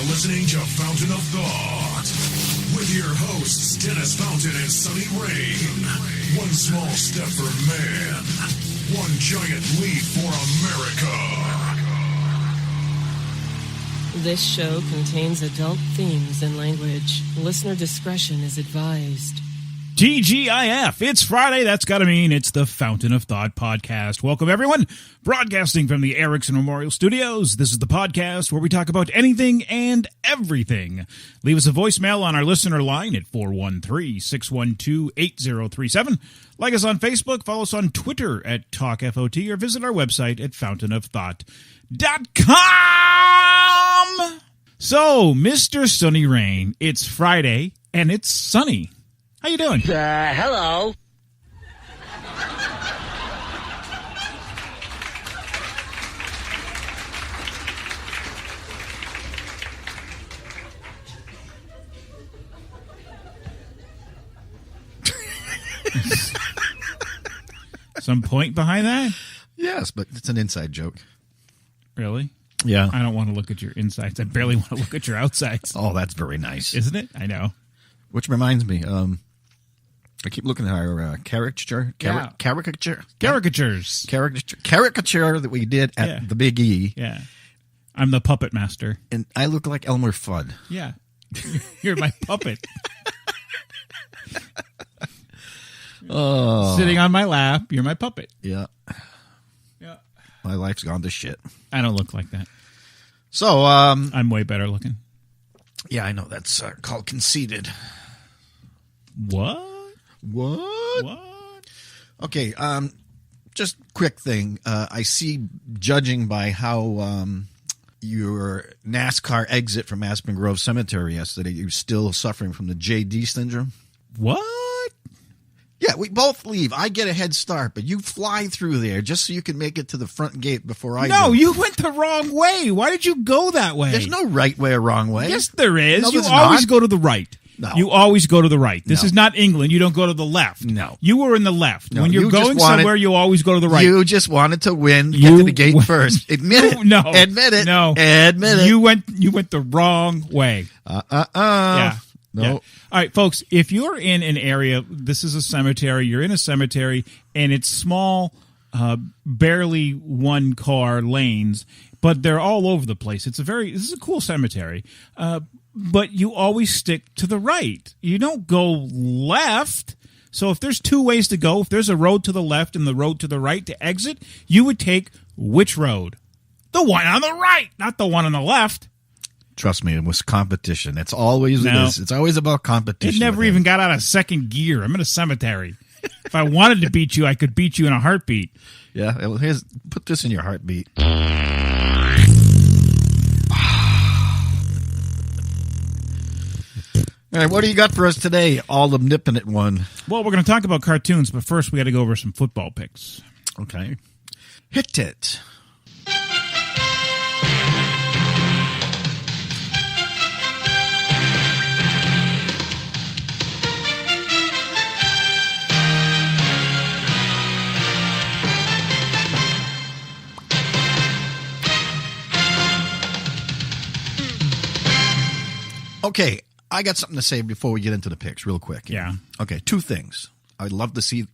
listening to Fountain of Thought with your hosts, Dennis Fountain and Sonny Rain. One small step for man, one giant leap for America. This show contains adult themes and language. Listener discretion is advised. TGIF, it's Friday. That's got to mean it's the Fountain of Thought podcast. Welcome, everyone. Broadcasting from the Erickson Memorial Studios, this is the podcast where we talk about anything and everything. Leave us a voicemail on our listener line at 413-612-8037. Like us on Facebook, follow us on Twitter at TalkFOT, or visit our website at fountainofthought.com. So, Mr. Sonny Rain, it's Friday, and it's sunny. How you doing? Hello. Some point behind that? Yes, but it's an inside joke. Really? Yeah. I don't want to look at your insides. I barely want to look at your outsides. Oh, that's very nice. Isn't it? I know. Which reminds me, I keep looking at our caricature that we did at the Big E. Yeah. I'm the puppet master. And I look like Elmer Fudd. Yeah. You're my puppet. Oh. Sitting on my lap, you're my puppet. Yeah. Yeah. My life's gone to shit. I don't look like that. So, I'm way better looking. Yeah, I know. That's called conceited. What? Okay, just quick thing. I see, judging by how your NASCAR exit from Aspen Grove Cemetery yesterday, you're still suffering from the JD syndrome. What? Yeah, we both leave. I get a head start, but you fly through there just so you can make it to the front gate before I do. No, you went the wrong way. Why did you go that way? There's no right way or wrong way. Yes, there is. No, you there's always not. go to the right. No. You always go to the right. This No. is not England. You don't go to the left. No. You were in the left. No, When you're you just going wanted- somewhere, you always go to the right. You just wanted to win. Get You to the gate went- first. Admit it. No. Admit it. No. Admit it. You went the wrong way. Yeah. No. Yeah. All right, folks, if you're in an area, this is a cemetery, you're in a cemetery, and it's small, barely one-car lanes, but they're all over the place. This is a cool cemetery, but you always stick to the right. You don't go left. So if there's two ways to go, if there's a road to the left and the road to the right to exit, you would take which road? The one on the right, not the one on the left. Trust me, it was competition. It's always No. this. It's always about competition. It never with even him. got out of second gear. I'm in a cemetery. If I wanted to beat you, I could beat you in a heartbeat. Yeah. Well, put this in your heartbeat. All right, what do you got for us today? All omnipotent one. Well, we're going to talk about cartoons, but first we got to go over some football picks. Okay. Hit it. Okay, I got something to say before we get into the picks real quick. Yeah. Okay, two things I'd love to see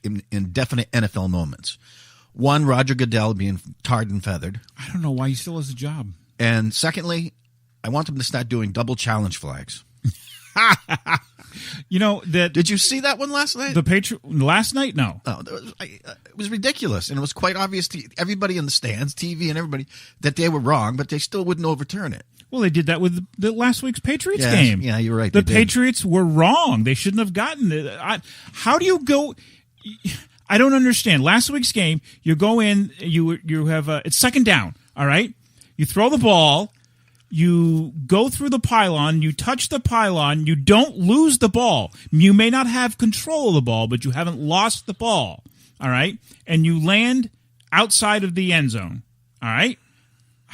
in definite NFL moments. One, Roger Goodell being tarred and feathered. I don't know why he still has a job. And secondly, I want them to start doing double challenge flags. You know, Did you see that one last night? last night? No. Oh, it was ridiculous, and it was quite obvious to everybody in the stands, TV and everybody, that they were wrong, but they still wouldn't overturn it. Well, they did that with the last week's Patriots game. Yeah, you're right. The they did. Patriots were wrong. They shouldn't have gotten it. How do you go? I don't understand. Last week's game, you go in, you have it's second down. All right, you throw the ball, you go through the pylon, you touch the pylon, you don't lose the ball. You may not have control of the ball, but you haven't lost the ball. All right, and you land outside of the end zone. All right.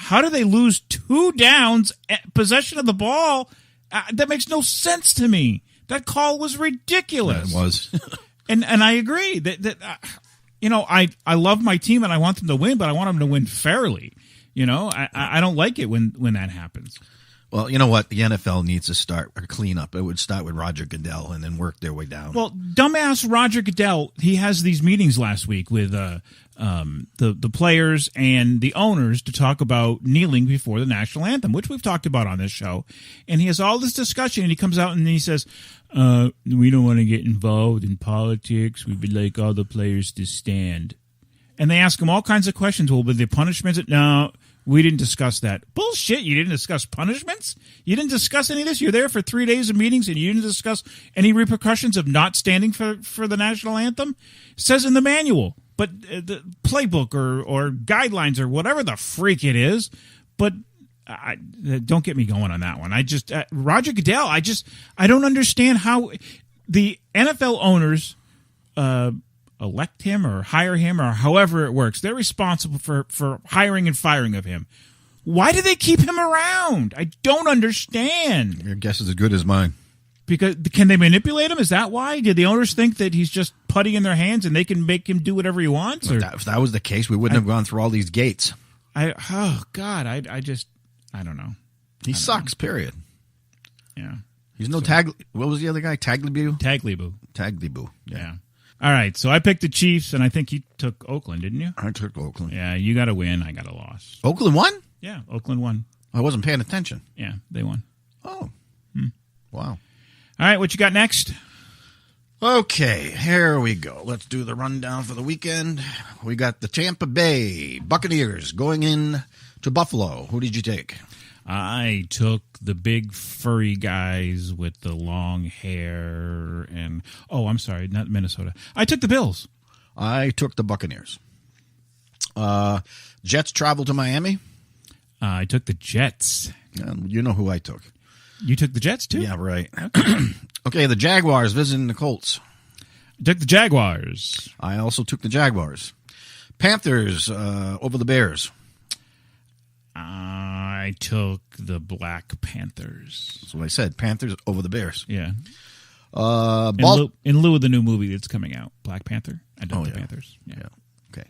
How do they lose 2 downs at possession of the ball? That makes no sense to me. That call was ridiculous. It was. and I agree that I love my team and I want them to win, but I want them to win fairly. I don't like it when that happens. Well, you know what? The NFL needs to start a cleanup. It would start with Roger Goodell and then work their way down. Well, dumbass Roger Goodell, he has these meetings last week with the players and the owners to talk about kneeling before the national anthem, which we've talked about on this show. And he has all this discussion, and he comes out and he says, we don't want to get involved in politics. We would like all the players to stand. And they ask him all kinds of questions. Well, with the punishments, no, we didn't discuss that. Bullshit, you didn't discuss punishments? You didn't discuss any of this? You're there for 3 days of meetings and you didn't discuss any repercussions of not standing for the national anthem? It says in the manual, but the playbook or guidelines or whatever the freak it is. But don't get me going on that one. Roger Goodell, I don't understand how the NFL owners elect him or hire him or however it works. They're responsible for hiring and firing of him. Why do they keep him around? I don't understand. Your guess is as good as mine. Because can they manipulate him? Is that why? Did the owners think that he's just putty in their hands and they can make him do whatever he wants? Or? If that was the case, we wouldn't have gone through all these gates. I don't know. He sucks, period. Yeah. He's no Tag. What was the other guy? Tagliabue? Tagliabue. Yeah. All right, so I picked the Chiefs, and I think you took Oakland, didn't you? I took Oakland. Yeah, you got a win. I got a loss. Oakland won? Yeah, Oakland won. I wasn't paying attention. Yeah, they won. Oh. Wow. All right, what you got next? Okay, here we go. Let's do the rundown for the weekend. We got the Tampa Bay Buccaneers going in to Buffalo. Who did you take? I took the big furry guys with the long hair and... Oh, I'm sorry, not Minnesota. I took the Bills. I took the Buccaneers. Jets travel to Miami. I took the Jets. You know who I took. You took the Jets, too? Yeah, right. Okay, the Jaguars visiting the Colts. I took the Jaguars. I also took the Jaguars. Panthers over the Bears. I took the Black Panthers. That's what I said. Panthers over the Bears. Yeah. In lieu of the new movie that's coming out, Black Panther. I took the Panthers. Yeah. Okay.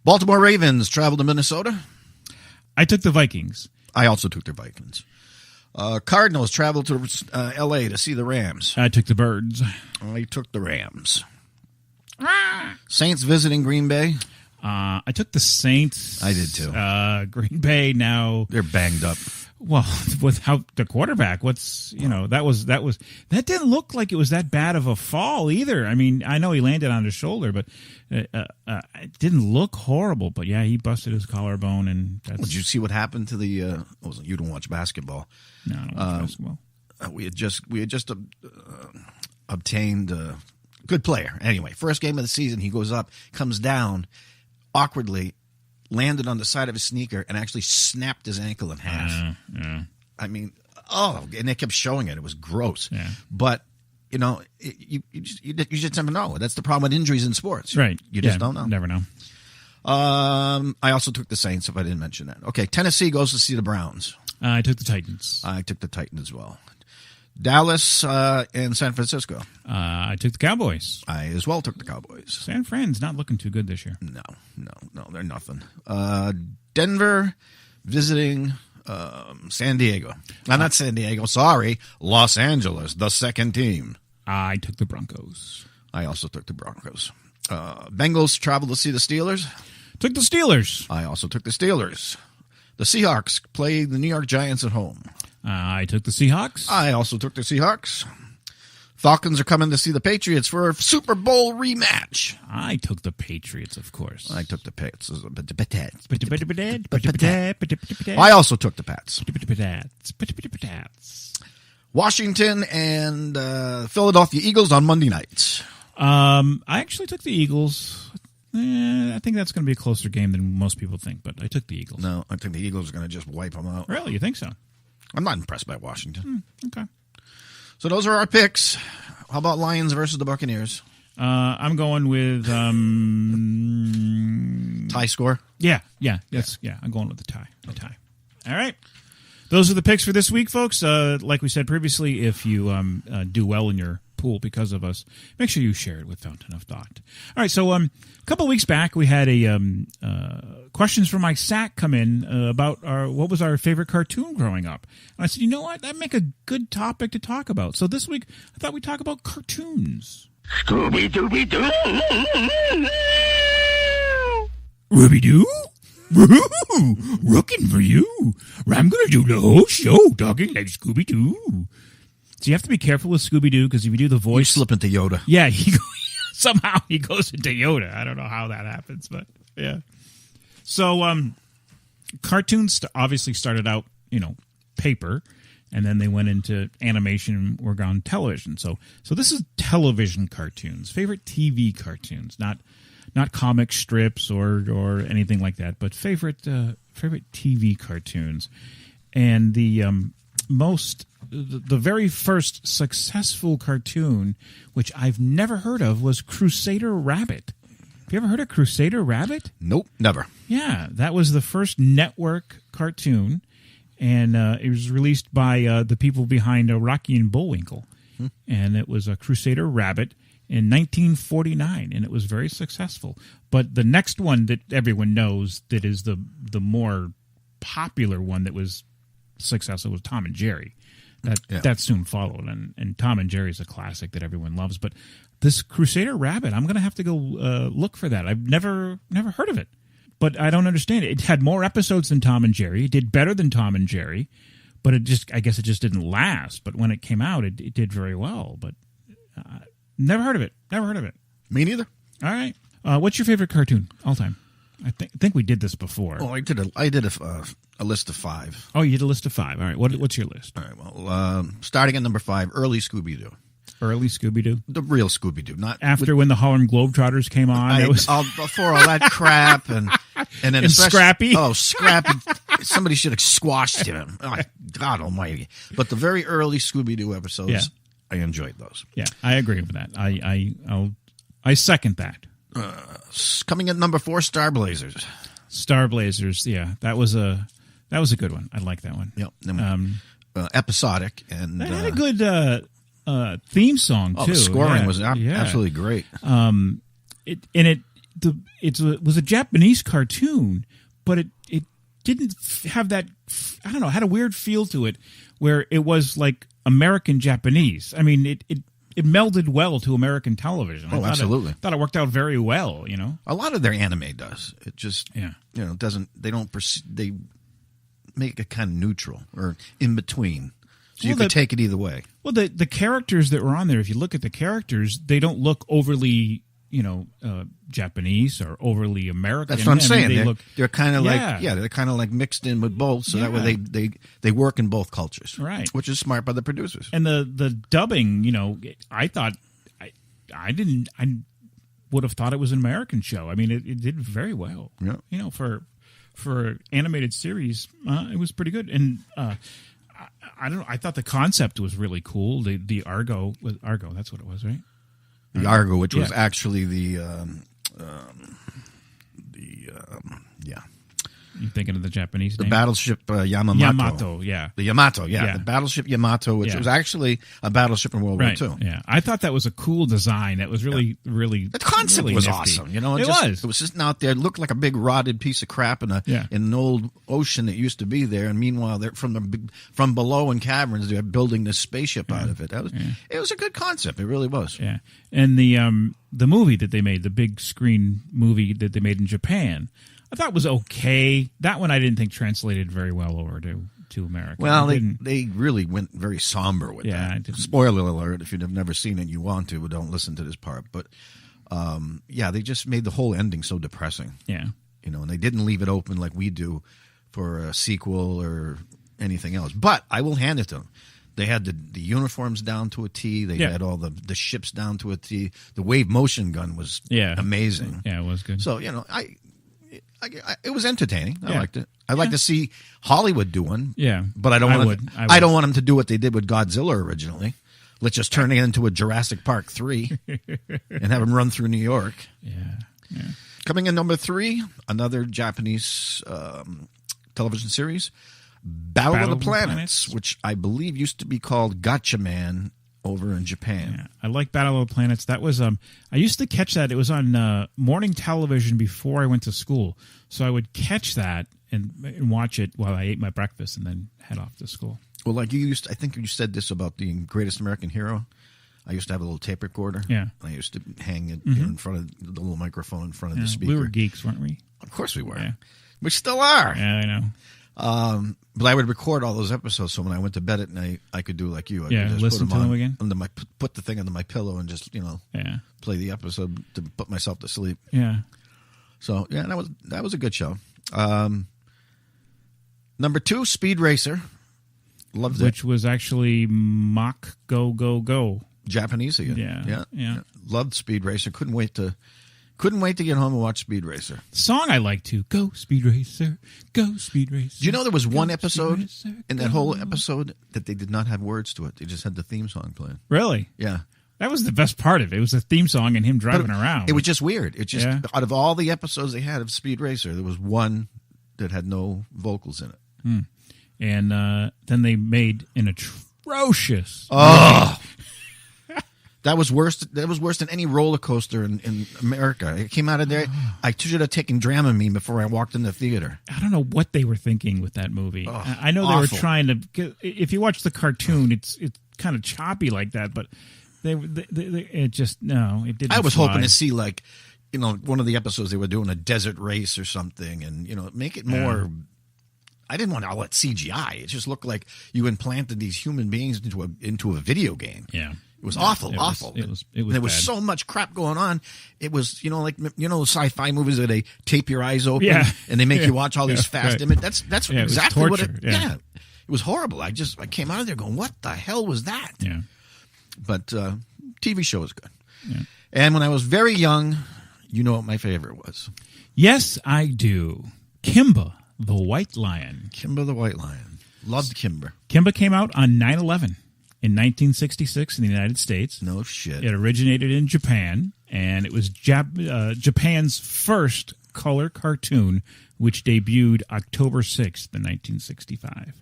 Baltimore Ravens travel to Minnesota. I took the Vikings. I also took the Vikings. Cardinals travel to L.A. to see the Rams. I took the Birds. I took the Rams. Saints visiting Green Bay. I took the Saints. I did too. Green Bay now they're banged up. Well, without the quarterback, that didn't look like it was that bad of a fall either. I mean, I know he landed on his shoulder, but it didn't look horrible. But yeah, he busted his collarbone, and did you see what happened to the? You don't watch basketball. No, I don't watch basketball. We had just obtained a good player. Anyway, first game of the season, he goes up, comes down awkwardly, landed on the side of his sneaker, and actually snapped his ankle in half. Yeah. I mean, and they kept showing it. It was gross. Yeah. But, you just never know. That's the problem with injuries in sports. Right. You just don't know. Never know. I also took the Saints, if I didn't mention that. Okay, Tennessee goes to see the Browns. I took the Titans. I took the Titans as well. Dallas and San Francisco. I took the Cowboys. I as well took the Cowboys. San Fran's not looking too good this year. No, they're nothing. Denver visiting San Diego. Not San Diego, sorry. Los Angeles, the second team. I took the Broncos. I also took the Broncos. Bengals travel to see the Steelers. Took the Steelers. I also took the Steelers. The Seahawks play the New York Giants at home. I took the Seahawks. I also took the Seahawks. Falcons are coming to see the Patriots for a Super Bowl rematch. I took the Patriots, of course. I took the Pats. I I also took the Pats. Pats. Washington and Philadelphia Eagles on Monday nights. I actually took the Eagles. I think that's going to be a closer game than most people think, but I took the Eagles. No, I think the Eagles are going to just wipe them out. Really? You think so? I'm not impressed by Washington. Okay. So those are our picks. How about Lions versus the Buccaneers? I'm going with tie score. Yeah. I'm going with the tie. All right. Those are the picks for this week, folks. Like we said previously, if you do well in your cool because of us, make sure you share it with Fountain of Thought. All right, so a couple of weeks back, we had a questions from Mike Sack come in about what was our favorite cartoon growing up. And I said, you know what? That'd make a good topic to talk about. So this week, I thought we'd talk about cartoons. Scooby-Dooby-Doo! Ruby-Doo? Woo-hoo! Rookin' for you. I'm going to do the whole show talking like Scooby-Doo. So you have to be careful with Scooby-Doo because if you do the voice... You slip into Yoda. Yeah, somehow he goes into Yoda. I don't know how that happens, but yeah. So cartoons obviously started out, paper, and then they went into animation and were on television. So this is television cartoons, favorite TV cartoons, not comic strips or anything like that, but favorite TV cartoons. And the very first successful cartoon, which I've never heard of, was Crusader Rabbit. Have you ever heard of Crusader Rabbit? Nope, never. Yeah, that was the first network cartoon, and it was released by the people behind Rocky and Bullwinkle. And it was a Crusader Rabbit in 1949, and it was very successful. But the next one that everyone knows that is the more popular one that was successful was Tom and Jerry. That soon followed, and Tom and Jerry is a classic that everyone loves. But this Crusader Rabbit, I'm going to have to go look for that. I've never heard of it, but I don't understand it. It had more episodes than Tom and Jerry. It did better than Tom and Jerry, but I guess it just didn't last. But when it came out, it did very well. But never heard of it. Never heard of it. Me neither. All right. What's your favorite cartoon all time? I think we did this before. Oh, I did a list of 5. Oh, you did a list of 5. All right. What's your list? All right. Well, starting at number 5, early Scooby-Doo. Early Scooby-Doo? The real Scooby-Doo, not after when the Harlem Globetrotters came on. Before all that crap, and then and Scrappy. Oh, Scrappy! Somebody should have squashed him. Oh, God Almighty! But the very early Scooby-Doo episodes, I enjoyed those. Yeah, I agree with that. I second that. Coming at number 4, Star Blazers. Star Blazers, yeah, that was a good one. I like that one. Yep. Episodic and that had a good theme song too. The scoring was absolutely great. It was a Japanese cartoon, but it didn't have that. I don't know. Had a weird feel to it, where it was like American Japanese. I mean, it melded well to American television. Oh, absolutely. Thought it worked out very well. A lot of their anime does. It just doesn't. They make it kind of neutral or in between. So you could take it either way. Well, the characters that were on there, if you look at the characters, they don't look overly, Japanese or overly American. That's what I'm saying. They're kind of they're kind of like mixed in with both, so that way they work in both cultures, right? Which is smart by the producers. And the dubbing, I thought I would have thought it was an American show. I mean, it did very well. Yeah. For animated series, it was pretty good. And I don't know. I thought the concept was really cool. The Argo, that's what it was, right? The Argo, which was actually the You thinking of the Japanese name? The battleship Yamamoto. Yamato, yeah. The Yamato, yeah. The battleship Yamato, which was actually a battleship in World War II. Yeah, I thought that was a cool design. That was really, really. The concept was nifty. awesome. It was just out there. It looked like a big rotted piece of crap in an old ocean that used to be there. And meanwhile, they're from below in caverns, they're building this spaceship out of it. It was a good concept. It really was. Yeah, and the movie that they made, the big screen movie that they made in Japan, I thought was okay. That one I didn't think translated very well over to America. Well, they really went very somber with that. Spoiler alert, if you've never seen it, you want to, but don't listen to this part. But, they just made the whole ending so depressing. Yeah. And they didn't leave it open like we do for a sequel or anything else. But I will hand it to them. They had the uniforms down to a T. They had all the ships down to a T. The wave motion gun was amazing. Yeah, it was good. So, it was entertaining. I liked it. I'd like to see Hollywood do one. Yeah, but I don't want them to do what they did with Godzilla originally. Let's just turn it into a Jurassic Park 3 and have them run through New York. Yeah. Coming in number 3, another Japanese television series, Battle of the Planets, which I believe used to be called Gotcha Man over in Japan. Yeah, I like Battle of the Planets. That was I used to catch that. It was on morning television before I went to school, so I would catch that and watch it while I ate my breakfast and then head off to school. Well, like I think you said this about the Greatest American Hero. I used to have a little tape recorder. Yeah. I used to hang it in front of the little microphone in front of the speaker. We were geeks, weren't we? Of course we were. Yeah. We still are. Yeah, I know. But I would record all those episodes, so when I went to bed at night, I could do like you. I could just listen put to them again. Put the thing under my pillow and just play the episode to put myself to sleep. Yeah. So yeah, that was a good show. Number 2, Speed Racer. Loved it. Which was actually Mach Go Go Go. Japanese again. Yeah. Loved Speed Racer. Couldn't wait to get home and watch Speed Racer. The song I like too. Go Speed Racer, go Speed Racer. Do you know there was one Go, episode Speed Racer, in that go. whole episode that they did not have words to it? They just had the theme song playing. Really? Yeah. That was the best part of it. It was the theme song and him driving around. It was just weird. It just out of all the episodes they had of Speed Racer, there was one that had no vocals in it. And then they made an atrocious. Oh, that was worse. That was worse than any roller coaster in America. It came out of there. I should have taken Dramamine before I walked in the theater. I don't know what they were thinking with that movie. I know they awful. were trying to. If you watch the cartoon, it's kind of choppy like that, but it just it didn't. I was fly. hoping to see one of the episodes they were doing a desert race or something, and make it more. I didn't want all that CGI. It just looked like you implanted these human beings into a video game. Yeah. It was awful. It was there was bad. so much crap going on. It was, sci-fi movies where they tape your eyes open and they make you watch all these fast images. That's exactly what it. Yeah, it was horrible. I came out of there going, "What the hell was that?" Yeah. But TV show was good. Yeah. And when I was very young, you know what my favorite was? Yes, I do. Kimba, the White Lion. Kimba the White Lion. Loved Kimba. Kimba came out on 9/11 in 1966 in the United States. No shit. It originated in Japan, and it was Japan's first color cartoon, which debuted October 6th in 1965.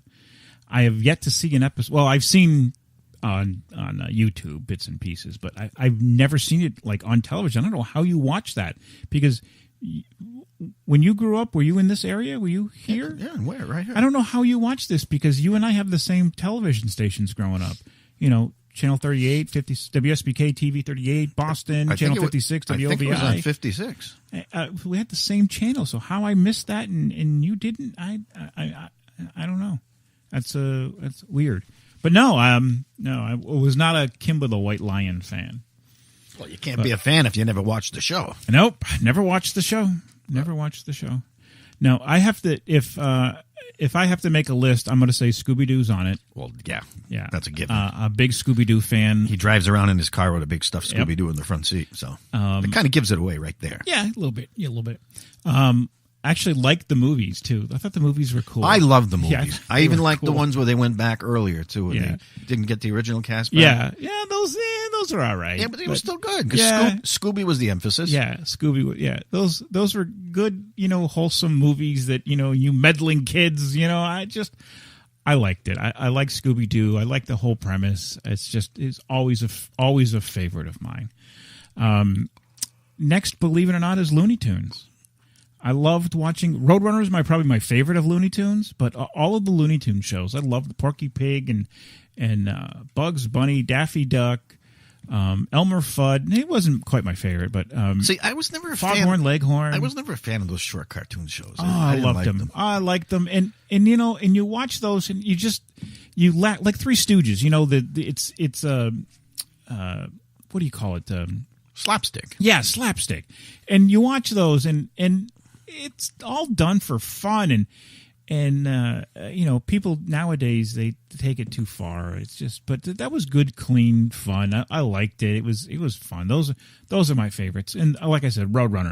I have yet to see an episode. Well, I've seen on YouTube bits and pieces, but I've never seen it like on television. I don't know how you watch that, because when you grew up, were you in this area? Were you here? Yeah, where? Right here. I don't know how you watch this, because you and I have the same television stations growing up. Channel 38, 50, WSBK TV 38, Boston, Channel 56, WOVI. I think it was on 56. We had the same channel, so how I missed that and you didn't, I don't know. That's weird. But no, I was not a Kimba the White Lion fan. Well, you can't be a fan if you never watched the show. Nope, never watched the show. Never watched the show. No, I have to. If I have to make a list, I'm going to say Scooby-Doo's on it. Well, yeah, that's a given. A big Scooby-Doo fan. He drives around in his car with a big stuffed Scooby-Doo in the front seat, so it kind of gives it away right there. Yeah, a little bit. I actually liked the movies too. I thought the movies were cool. I love the movies. Yeah, I even were liked cool. the ones where they went back earlier too. And they didn't get the original cast back. Yeah, those are all right. Yeah, but they were still good. 'Cause Yeah. Scooby was the emphasis. Yeah, Scooby. Yeah, those were good. Wholesome movies that you meddling kids. I liked it. I like Scooby Doo. I like the whole premise. It's always a favorite of mine. Next, believe it or not, is Looney Tunes. I loved watching Roadrunner is probably my favorite of Looney Tunes, but all of the Looney Tunes shows. I loved Porky Pig and Bugs Bunny, Daffy Duck, Elmer Fudd. It wasn't quite my favorite, but see, I was never a Foghorn fan. Leghorn. I was never a fan of those short cartoon shows. I didn't loved like them. I liked them, and you watch those, and you like Three Stooges. It's what do you call it? Slapstick. Yeah, slapstick. And you watch those, and it's all done for fun, and people nowadays they take it too far. It's just, but that was good, clean fun. I liked it. It was fun. Those are my favorites. And like I said, Roadrunner.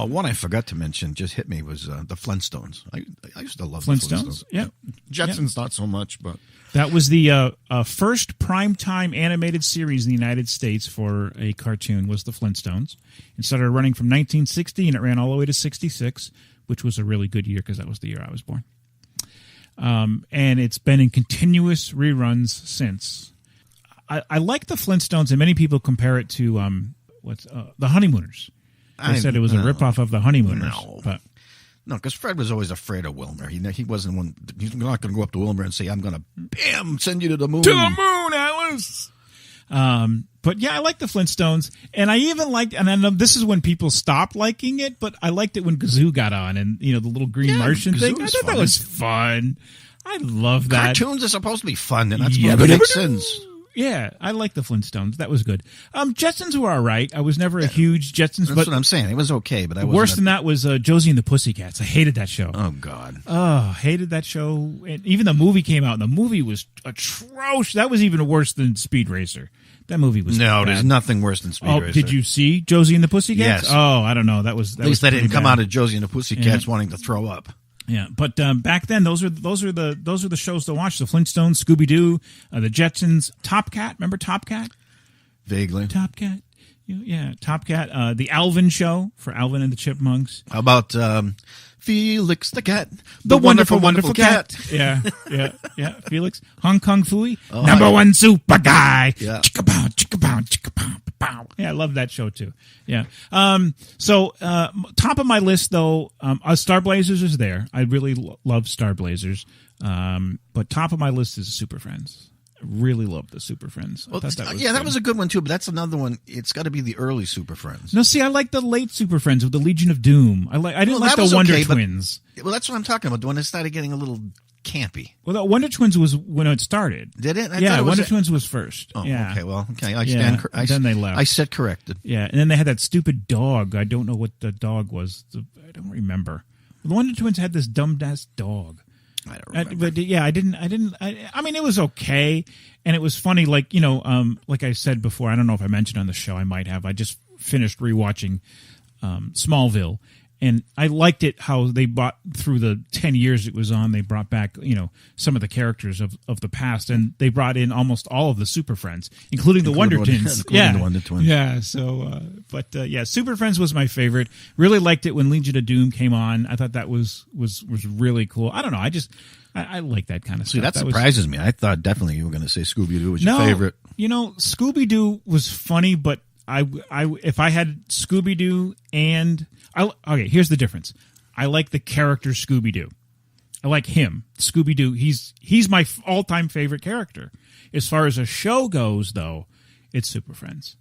One I forgot to mention just hit me was the Flintstones. I used to love Flintstones. The Flintstones. Yeah, Jetsons not so much, but that was the first primetime animated series in the United States for a cartoon was the Flintstones. It started running from 1960, and it ran all the way to 66, which was a really good year because that was the year I was born. And it's been in continuous reruns since. I like the Flintstones, and many people compare it to the Honeymooners. They said it was a ripoff of the Honeymooners. No. But no, because Fred was always afraid of Wilmer. He wasn't one. He's not going to go up to Wilmer and say, "I'm going to bam send you to the moon." To the moon, Alice. But yeah, I like the Flintstones, and I even liked. And I know this is when people stopped liking it, but I liked it when Gazoo got on, and the little green Martian Gazoo thing. I was thought that fun. was fun. I love that. Cartoons are supposed to be fun, and that's Yeah, what but makes sense. Yeah, I like the Flintstones. That was good. Jetsons were all right. I was never a huge Jetsons, That's but what I'm saying. It was okay, but I wasn't worse than that was Josie and the Pussycats. I hated that show. Oh God. Oh, hated that show. And even the movie came out, and the movie was atrocious. That was even worse than Speed Racer. That movie was bad. There's nothing worse than Speed Racer. Did you see Josie and the Pussycats? Yes. Oh, I don't know. At least that didn't come out of Josie and the Pussycats wanting to throw up. Yeah, but back then those are the shows to watch: the Flintstones, Scooby Doo, the Jetsons, Top Cat. Remember Top Cat? Vaguely. Top Cat. Yeah, Top Cat. The Alvin Show for Alvin and the Chipmunks. How about Felix the cat, The wonderful cat. Yeah. Felix, Hong Kong Phooey, number one super guy. Yeah. Chicka-pow, chicka-pow, chicka-pow, pow. Yeah, I love that show too. Yeah. So top of my list though, Star Blazers is there. I really love Star Blazers. But top of my list is Super Friends. I really love the Super Friends. Well, that that was a good one too. But that's another one. It's got to be the early Super Friends. No, see, I like the late Super Friends with the Legion of Doom. I didn't like the Wonder Twins. Well, that's what I'm talking about. When it started getting a little campy. Well, the Wonder Twins was when it started. Did it? Yeah, Wonder Twins was first. Oh, yeah. okay. Well, okay. Then they left. I said corrected. Yeah, and then they had that stupid dog. I don't know what the dog was. I don't remember. The Wonder Twins had this dumb-ass dog. I don't remember. But yeah, I mean, it was okay, and it was funny. Like like I said before, I don't know if I mentioned on the show. I might have. I just finished rewatching Smallville, and I liked it how they brought through the 10 years it was on. They brought back some of the characters of the past, and they brought in almost all of the Super Friends, including the Wonder Twins. The Wonder Twins. Yeah. So, Super Friends was my favorite. Really liked it when Legion of Doom came on. I thought that was really cool. I don't know. I like that kind of See, stuff. that surprises me. I thought definitely you were going to say Scooby Doo was your favorite. Scooby Doo was funny, but if I had Scooby Doo and here's the difference. I like the character Scooby Doo. I like him, Scooby Doo. He's my all-time favorite character. As far as a show goes, though, it's Super Friends.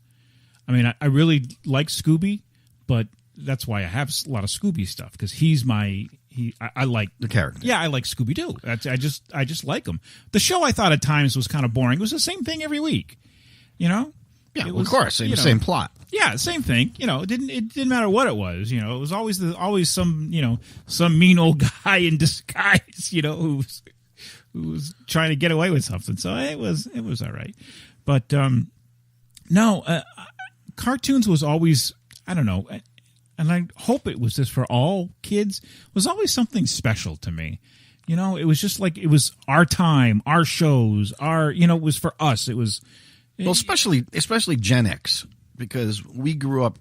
I mean, I really like Scooby, but that's why I have a lot of Scooby stuff because I like the character. Yeah, I like Scooby Doo. I just like him. The show I thought at times was kind of boring. It was the same thing every week, Yeah, of course, same plot. Yeah, same thing. It didn't matter what it was. It was always some some mean old guy in disguise. Who was trying to get away with something. So it was all right. But cartoons was always, I don't know, and I hope it was this for all kids, was always something special to me. It was just like it was our time, our shows, it was for us. It was. Well, especially Gen X, because we grew up,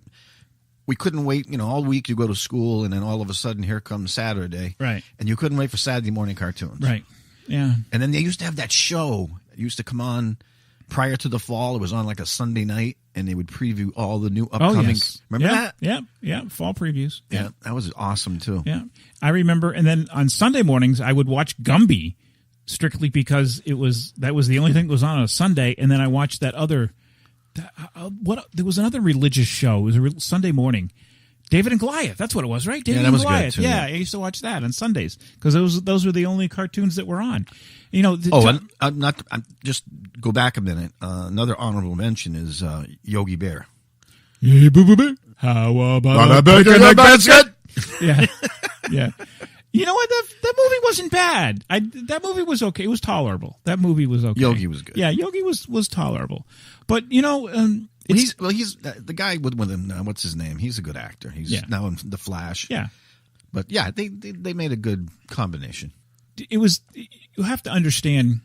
we couldn't wait, all week to go to school, and then all of a sudden here comes Saturday. Right. And you couldn't wait for Saturday morning cartoons. Right. Yeah. And then they used to have that show. It used to come on prior to the fall. It was on like a Sunday night, and they would preview all the new upcoming. Yes. Remember that? Yeah. Fall previews. Yeah. That was awesome, too. Yeah. I remember, and then on Sunday mornings, I would watch Gumby. Strictly because that was the only thing that was on a Sunday, and then I watched that other. There was another religious show. It was a Sunday morning. David and Goliath. That's what it was, right? David and Goliath. Good too, I used to watch that on Sundays because those were the only cartoons that were on. Just go back a minute. Another honorable mention is Yogi Bear. Hey, boo bear. How about a bacon basket? Yeah, yeah. You know what? That movie wasn't bad. That movie was okay. It was tolerable. That movie was okay. Yogi was good. Yeah, Yogi was tolerable. But he's the guy with him. What's his name? He's a good actor. He's now in The Flash. Yeah, but yeah, they made a good combination. It was. You have to understand,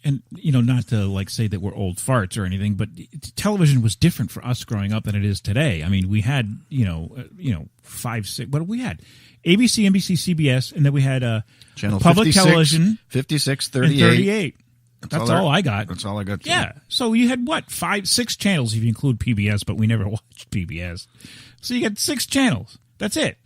and not to say that we're old farts or anything, but television was different for us growing up than it is today. I mean, we had 5, 6. What we had? ABC, NBC, CBS, and then we had Channel public 56, television, 56, 38. And 38. That's all I got. That's all I got. Too. Yeah. So you had what, 5, 6 channels if you include PBS, but we never watched PBS. So you got 6 channels. That's it.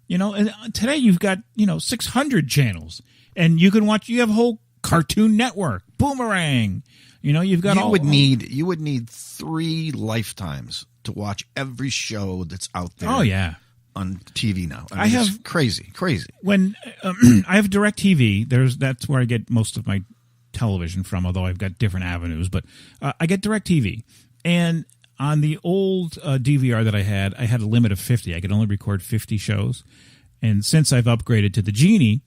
And today you've got 600 channels, and you can watch. You have a whole Cartoon Network, Boomerang. You've got you would need 3 lifetimes to watch every show that's out there. Oh yeah. On TV now. I mean, it's crazy. When I have DirecTV, that's where I get most of my television from, although I've got different avenues. But I get DirecTV. And on the old DVR that I had a limit of 50. I could only record 50 shows. And since I've upgraded to the Genie,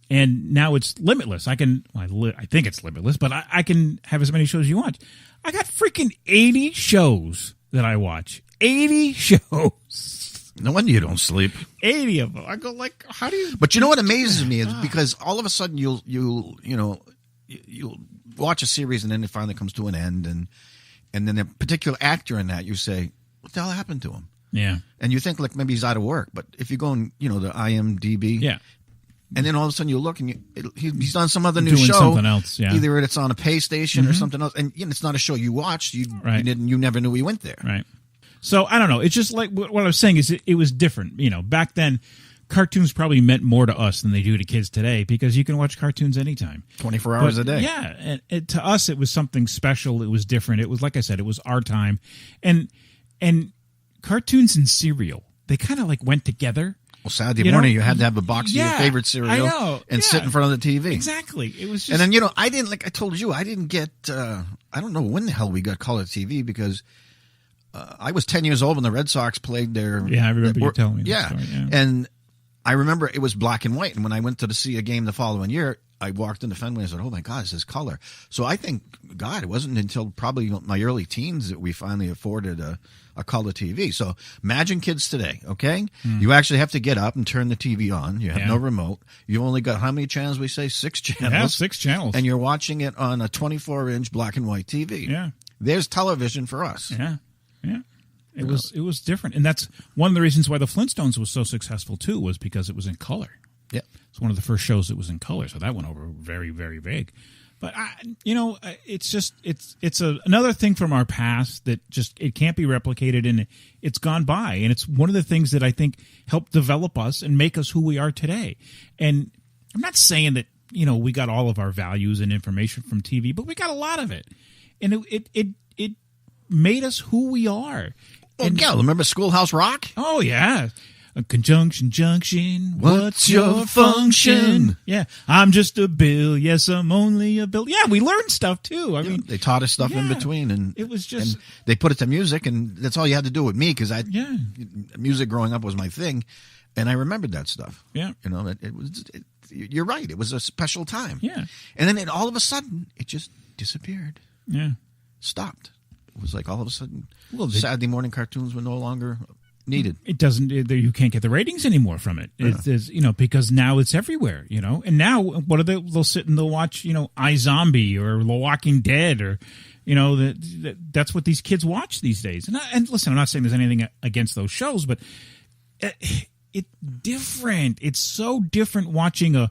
and now it's limitless. I think it's limitless, but I can have as many shows as you want. I got freaking 80 shows that I watch. 80 shows. No wonder you don't sleep. 80 of them. I go like, how do you? But you know what amazes me is because all of a sudden you'll watch a series and then it finally comes to an end, and then a particular actor in that you say, what the hell happened to him? Yeah. And you think like maybe he's out of work, but if you go and the IMDb, yeah. And then all of a sudden you look and he's done some other new doing show, something else. Yeah. Either it's on a pay station or something else, and it's not a show you watched. You never knew he went there. Right. So I don't know. It's just like what I was saying is it was different. Back then, cartoons probably meant more to us than they do to kids today because you can watch cartoons anytime, 24 hours a day. Yeah, and to us it was something special. It was different. It was like I said, it was our time, and cartoons and cereal, they kind of like went together. Well, Saturday morning you had to have a box of your favorite cereal and sit in front of the TV. Exactly. It was just, and then I didn't, like I told you, I didn't get. I don't know when the hell we got color TV because. I was 10 years old when the Red Sox played their... Yeah, I remember you telling me that story, yeah. And I remember it was black and white. And when I went to see a game the following year, I walked into Fenway and said, oh, my God, this is color. So I think, God, it wasn't until probably my early teens that we finally afforded a color TV. So imagine kids today, okay? You actually have to get up and turn the TV on. You have no remote. You've only got how many channels we say? 6 channels. Yeah, 6 channels. And you're watching it on a 24-inch black and white TV. Yeah. There's television for us. Yeah. Yeah, it was different, and that's one of the reasons why the Flintstones was so successful too. Was because it was in color. Yeah, it's one of the first shows that was in color, so that went over very, very big. But it's another thing from our past that just it can't be replicated, and it's gone by, and it's one of the things that I think helped develop us and make us who we are today. And I'm not saying that we got all of our values and information from TV, but we got a lot of it, and it made us who we are. And remember Schoolhouse Rock? Oh, yeah. A conjunction junction. What's your function? Yeah. I'm just a bill. Yes, I'm only a bill. Yeah, we learned stuff, too. I mean, they taught us stuff in between. And it was just... And they put it to music, and that's all you had to do with me, because music growing up was my thing, and I remembered that stuff. Yeah. You're right. It was a special time. Yeah. And then all of a sudden, it just disappeared. Yeah. Stopped. It was like all of a sudden, Saturday morning cartoons were no longer needed. It doesn't. You can't get the ratings anymore from it. It's because now it's everywhere. And now what are they? They'll sit and they'll watch iZombie or The Walking Dead or that's what these kids watch these days. And listen, I'm not saying there's anything against those shows, but it's different. It's so different watching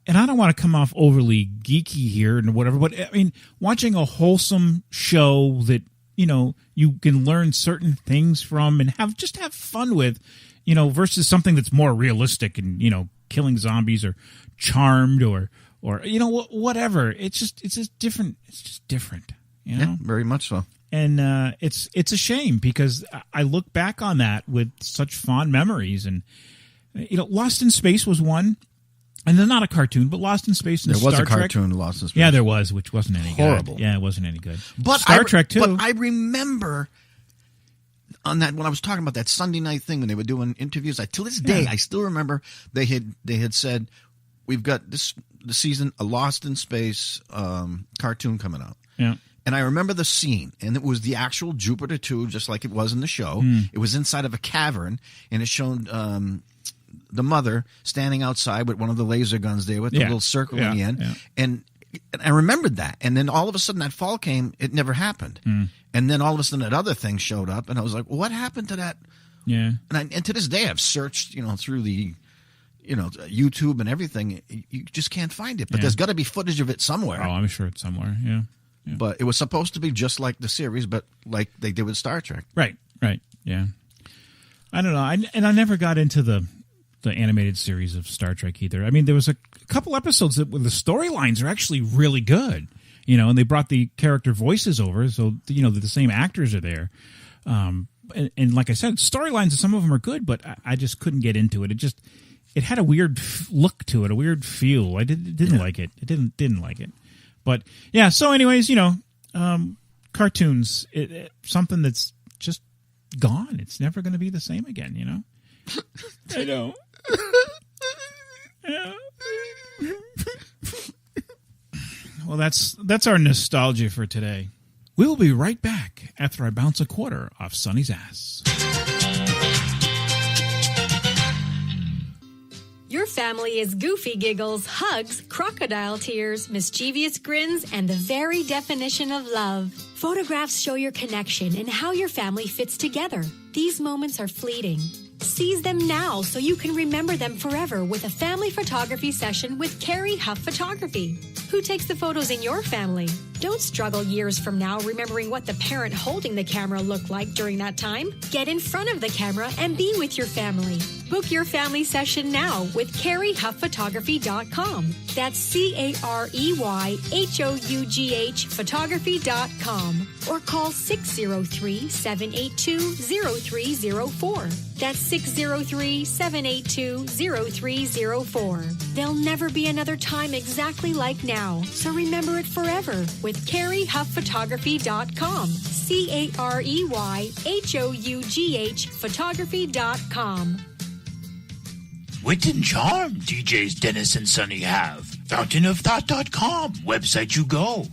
and I don't want to come off overly geeky here and whatever, but I mean, watching a wholesome show that, you can learn certain things from and have fun with, versus something that's more realistic and, killing zombies or Charmed or whatever. It's just different. It's just different, Yeah, very much so. And it's a shame because I look back on that with such fond memories. And, Lost in Space was one. And they're not a cartoon, but Lost in Space and Star Trek. There was a cartoon, Lost in Space. Yeah, there was, which wasn't any Horrible. good. Yeah, it wasn't any good. But Star Trek, too. But I remember on that when I was talking about that Sunday night thing when they were doing interviews. To this day, I still remember they had said, we've got the season a Lost in Space cartoon coming out. Yeah. And I remember the scene, and it was the actual Jupiter 2, just like it was in the show. It was inside of a cavern, and it showed... the mother standing outside with one of the laser guns there with the little circle in the end. Yeah. And I remembered that. And then all of a sudden that fall came, it never happened. And then all of a sudden that other thing showed up, and I was like, what happened to that? Yeah. And to this day I've searched, through the YouTube and everything, you just can't find it. But Yeah. there's got to be footage of it somewhere. Oh, I'm sure it's somewhere. Yeah. But it was supposed to be just like the series, but like they did with Star Trek. Right. Yeah. I don't know. I never got into the animated series of Star Trek either. I mean, there was a couple episodes where the storylines are actually really good, and they brought the character voices over, so the same actors are there. And like I said, storylines, some of them are good, but I just couldn't get into it. It had a weird look to it, a weird feel. I didn't like it. It didn't like it. But yeah. So, anyways, cartoons, something that's just gone. It's never going to be the same again. I know. Yeah. Well, that's our nostalgia for today. We'll be right back after I bounce a quarter off Sonny's ass. Your family is goofy giggles, hugs, crocodile tears, mischievous grins, and the very definition of love. Photographs show your connection and how your family fits together. These moments are fleeting. Seize them now so you can remember them forever with a family photography session with Carrie Huff Photography. Who takes the photos in your family? Don't struggle years from now remembering what the parent holding the camera looked like during that time. Get in front of the camera and be with your family. Book your family session now with CarrieHuffPhotography.com. That's CareyHough photography.com. Or call 603-782-0304. That's 603-782-0304. There'll never be another time exactly like now, so remember it forever with CarreyHuffPhotography.com. CareyHough photography.com. Wit and charm DJs Dennis and Sonny have. FountainOfThought.com, website you go.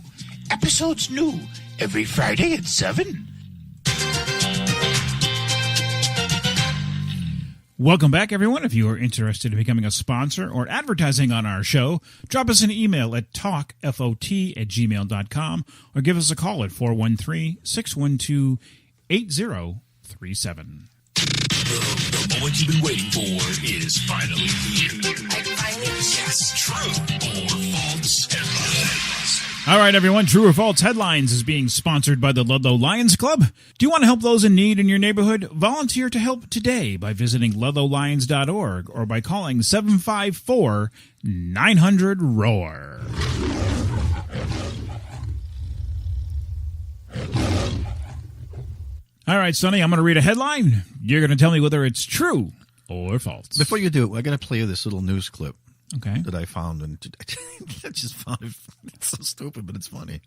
Episodes new every Friday at 7. Welcome back, everyone. If you are interested in becoming a sponsor or advertising on our show, drop us an email at talkfot@gmail.com or give us a call at 413-612-8037. The moment you've been waiting for is finally here. Yes, true or false headlines. All right, everyone. True or False Headlines is being sponsored by the Ludlow Lions Club. Do you want to help those in need in your neighborhood? Volunteer to help today by visiting ludlowlions.org or by calling 754-900-ROAR. All right, Sonny, I'm going to read a headline. You're going to tell me whether it's true or false. Before you do it, I'm going to play you this little news clip. Okay. That I found, and I just found it's so stupid, but it's funny.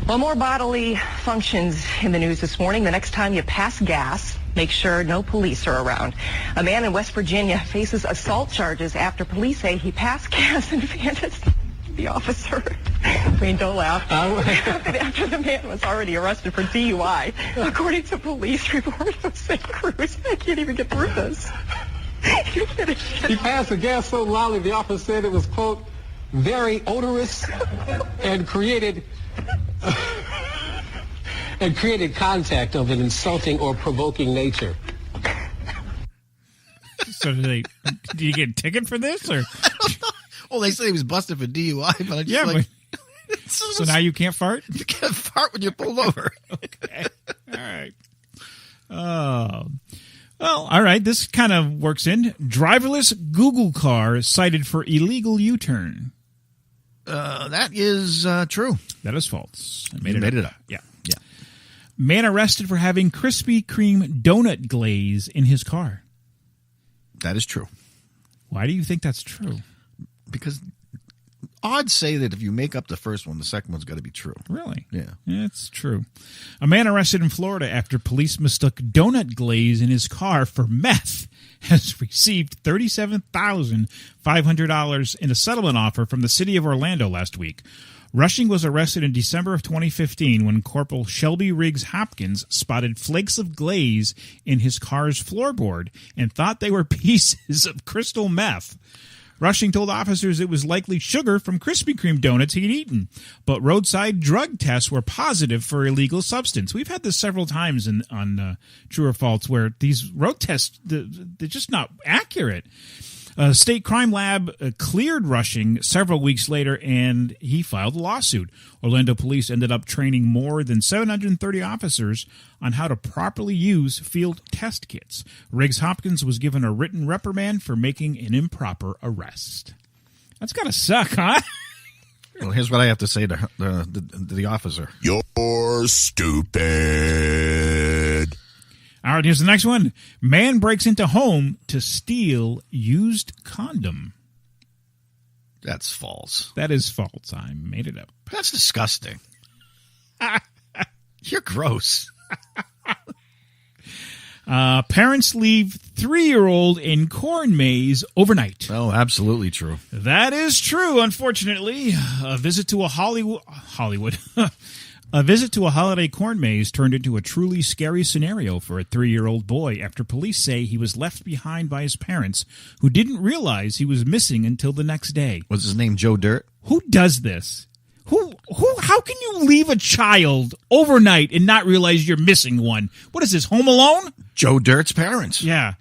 Well, more bodily functions in the news this morning. The next time you pass gas, make sure no police are around. A man in West Virginia faces assault charges after police say he passed gas and vanded the officer. I mean, don't laugh. After the man was already arrested for DUI, according to police report of St. Cruz. I can't even get through this. He passed the gas so loudly, the officer said it was, quote, very odorous and created contact of an insulting or provoking nature. So did you get a ticket for this? Or? Well, they say he was busted for DUI, but I just so now you can't fart? You can't fart when you're pulled over. Okay. All right. Oh. Well, all right. This kind of works in. Driverless Google car cited for illegal U-turn. That is true. That is false. I Made it up. Yeah. Man arrested for having Krispy Kreme donut glaze in his car. That is true. Why do you think that's true? Because odds say that if you make up the first one, the second one's got to be true. Really? Yeah. It's true. A man arrested in Florida after police mistook donut glaze in his car for meth has received $37,500 in a settlement offer from the city of Orlando last week. Rushing was arrested in December of 2015 when Corporal Shelby Riggs Hopkins spotted flakes of glaze in his car's floorboard and thought they were pieces of crystal meth. Rushing told officers it was likely sugar from Krispy Kreme donuts he'd eaten, but roadside drug tests were positive for illegal substance. We've had this several times on True or False where these road tests, they're just not accurate. A state crime lab cleared Rushing several weeks later, and he filed a lawsuit. Orlando police ended up training more than 730 officers on how to properly use field test kits. Riggs Hopkins was given a written reprimand for making an improper arrest. That's gotta suck, huh? Well, here's what I have to say to the officer. You're stupid. All right, here's the next one. Man breaks into home to steal used condom. That's false. That is false. I made it up. That's disgusting. You're gross. Parents leave 3-year-old in corn maze overnight. Oh, absolutely true. That is true, unfortunately. A visit to a Hollywood. A visit to a holiday corn maze turned into a truly scary scenario for a 3-year-old boy after police say he was left behind by his parents, who didn't realize he was missing until the next day. Was his name Joe Dirt? Who does this? How can you leave a child overnight and not realize you're missing one? What is this, Home Alone? Joe Dirt's parents. Yeah.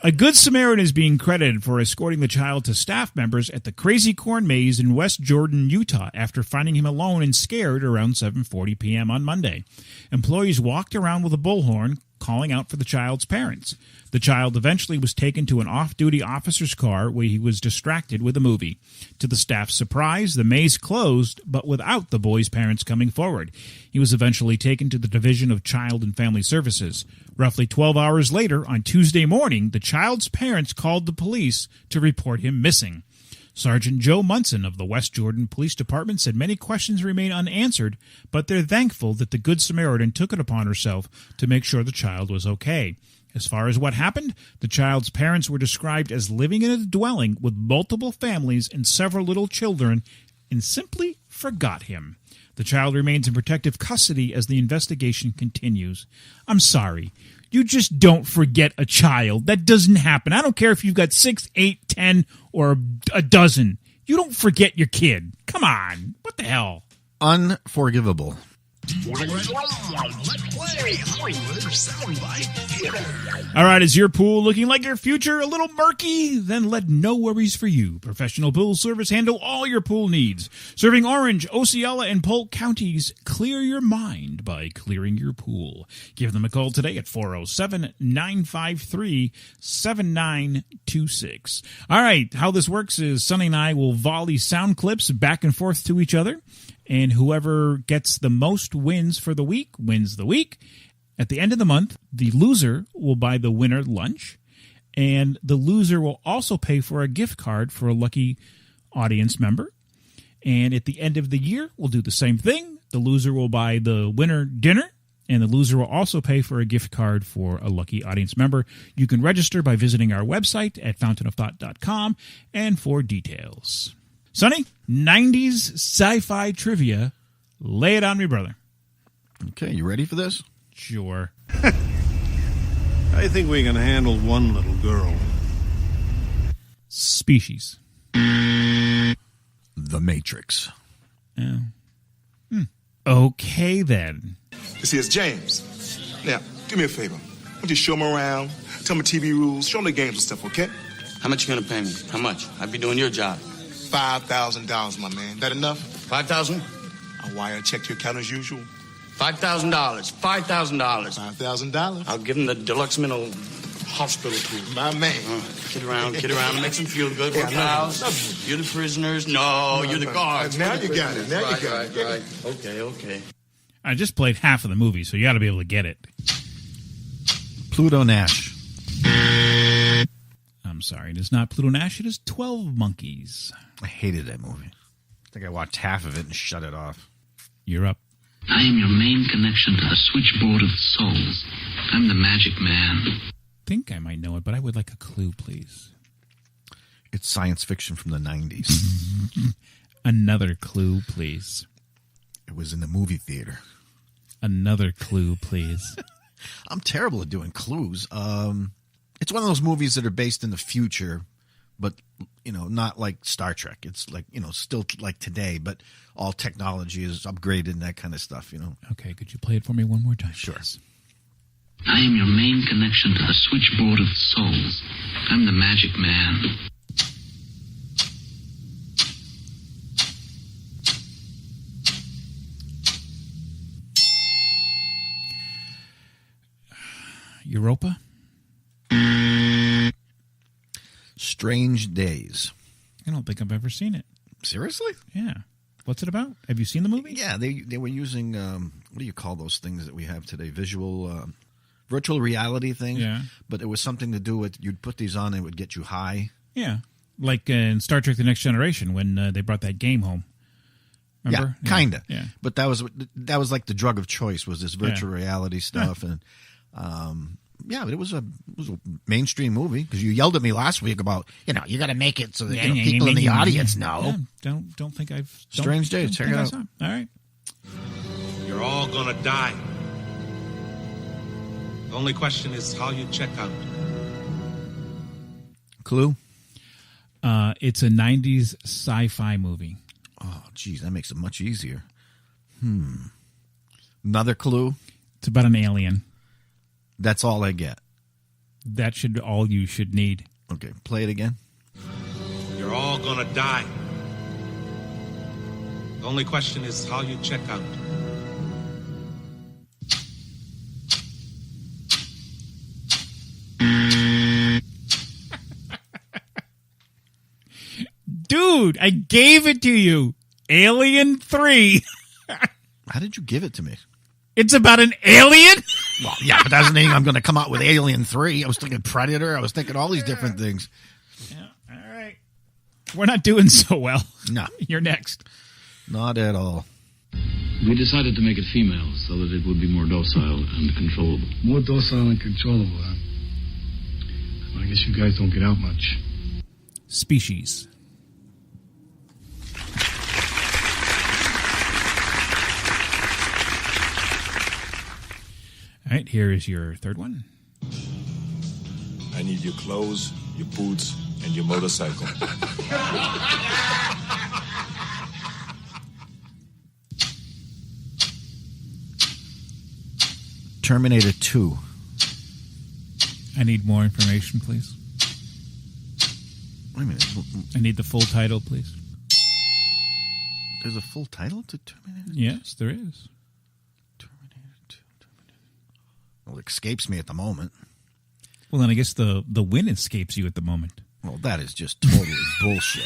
A Good Samaritan is being credited for escorting the child to staff members at the Crazy Corn Maze in West Jordan, Utah, after finding him alone and scared around 7:40 p.m. on Monday. Employees walked around with a bullhorn, calling out for the child's parents. The child eventually was taken to an off-duty officer's car where he was distracted with a movie. To the staff's surprise, the maze closed, but without the boy's parents coming forward. He was eventually taken to the Division of Child and Family Services. Roughly 12 hours later, on Tuesday morning, the child's parents called the police to report him missing. Sergeant Joe Munson of the West Jordan Police Department said many questions remain unanswered, but they're thankful that the Good Samaritan took it upon herself to make sure the child was okay. As far as what happened, the child's parents were described as living in a dwelling with multiple families and several little children and simply forgot him. The child remains in protective custody as the investigation continues. I'm sorry. You just don't forget a child. That doesn't happen. I don't care if you've got 6, 8, 10, or a dozen. You don't forget your kid. Come on. What the hell? Unforgivable. All right, is your pool looking like your future a little murky? Then let No Worries For You Professional Pool Service handle all your pool needs. Serving Orange, Osceola, and Polk counties, clear your mind by clearing your pool. Give them a call today at 407-953-7926. All right, how this works is Sonny and I will volley sound clips back and forth to each other, and whoever gets the most wins for the week wins the week. At the end of the month, the loser will buy the winner lunch, and the loser will also pay for a gift card for a lucky audience member. And at the end of the year, we'll do the same thing. The loser will buy the winner dinner, and the loser will also pay for a gift card for a lucky audience member. You can register by visiting our website at fountainofthought.com and for details. Sonny, 90s sci-fi trivia. Lay it on me, brother. Okay, you ready for this? Sure. I think we can handle one little girl. Species. The Matrix. Oh. Okay, then. You see, it's James. Now, do me a favor. Why don't you show him around, tell him the TV rules, show him the games and stuff, okay? How much you gonna pay me? How much? I'd be doing your job. $5,000, my man. That enough? 5,000? I'll wire a check to your account as usual. $5,000. $5,000. $5,000. I'll give him the deluxe mental hospital tour. My man. Kid around, makes them feel good. Yeah, House. You're the prisoners. No, you're the guards. Now you got it. Now you got it. Right. Okay. I just played half of the movie, so you got to be able to get it. Pluto Nash. I'm sorry, it is not Pluto Nash, it is 12 Monkeys. I hated that movie. I think I watched half of it and shut it off. You're up. I am your main connection to the switchboard of souls. I'm the magic man. I think I might know it, but I would like a clue, please. It's science fiction from the 90s. Another clue, please. It was in the movie theater. Another clue, please. I'm terrible at doing clues. It's one of those movies that are based in the future, but, not like Star Trek. It's like, still like today, but all technology is upgraded and that kind of stuff, Okay, could you play it for me one more time? Sure. Please? I am your main connection to the switchboard of souls. I'm the magic man. Europa? Strange Days. I don't think I've ever seen it. Seriously? Yeah. What's it about? Have you seen the movie? Yeah, they were using, what do you call those things that we have today? Virtual reality things. Yeah. But it was something to do with, you'd put these on and it would get you high. Yeah. Like in Star Trek The Next Generation when they brought that game home. Remember? Yeah, kind of. Yeah. But that was like the drug of choice was this virtual reality stuff. And yeah, but it was a mainstream movie because you yelled at me last week about, you got to make it so that people in the audience know. Yeah, don't think I've... Strange Days. Check it out. All right. You're all going to die. The only question is how you check out. Clue? It's a 90s sci-fi movie. Oh, geez, that makes it much easier. Another clue? It's about an alien. That's all I get. That should all you should need. Okay, play it again. You're all going to die. The only question is how you check out. Dude, I gave it to you. Alien 3. How did you give it to me? It's about an alien? Well, yeah, but that doesn't mean I'm going to come out with Alien 3. I was thinking Predator. I was thinking all these different things. Yeah, all right. We're not doing so well. No. You're next. Not at all. We decided to make it female so that it would be more docile and controllable. More docile and controllable, huh? Well, I guess you guys don't get out much. Species. All right, here is your third one. I need your clothes, your boots, and your motorcycle. Terminator 2. I need more information, please. Wait a minute. I need the full title, please. There's a full title to Terminator 2? Yes, there is. Terminator 2. Well, it escapes me at the moment. Well, then I guess the win escapes you at the moment. Well, that is just totally bullshit.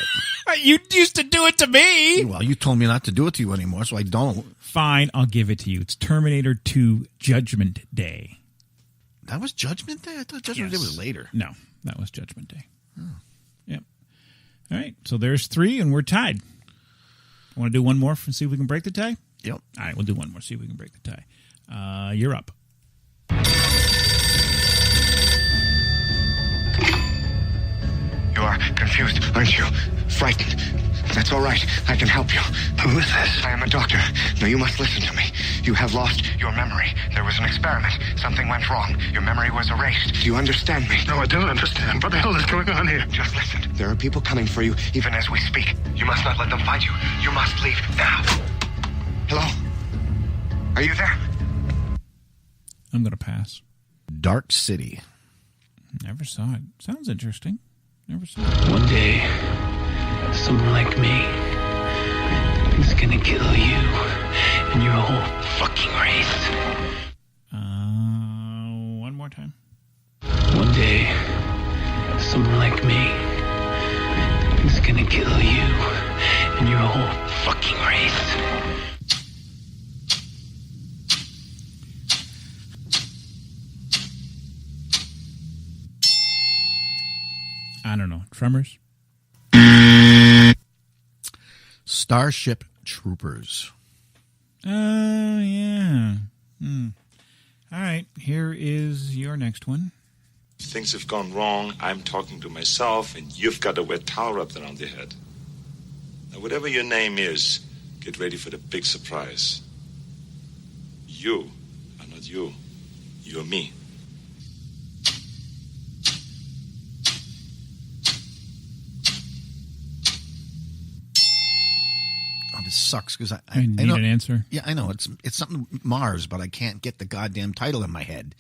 You used to do it to me. Well, you told me not to do it to you anymore, so I don't. Fine, I'll give it to you. It's Terminator 2 Judgment Day. That was Judgment Day? I thought Judgment Day was later. No, that was Judgment Day. Oh. Yep. All right, so there's 3, and we're tied. Want to do one more and see if we can break the tie? Yep. All right, we'll do one more, see if we can break the tie. You're up. You are confused, aren't you? Frightened. That's all right. I can help you. Who is this? I am a doctor. Now you must listen to me. You have lost your memory. There was an experiment. Something went wrong. Your memory was erased. Do you understand me? No, I don't understand. What the hell is going on here? Just listen. There are people coming for you even as we speak. You must not let them find you. You must leave now. Hello? Are you there? I'm going to pass. Dark City. Never saw it. Sounds interesting. Never saw it. One day, someone like me is gonna kill you and your whole fucking race. One more time. One day, someone like me is gonna kill you and your whole fucking race. I don't know. Tremors? Starship Troopers. Yeah. All right, here is your next one. Things have gone wrong. I'm talking to myself, and you've got a wet towel wrapped around your head. Now, whatever your name is, get ready for the big surprise. You are not you. You're me. This sucks because I need know, an answer. Yeah, I know. It's something Mars, but I can't get the goddamn title in my head.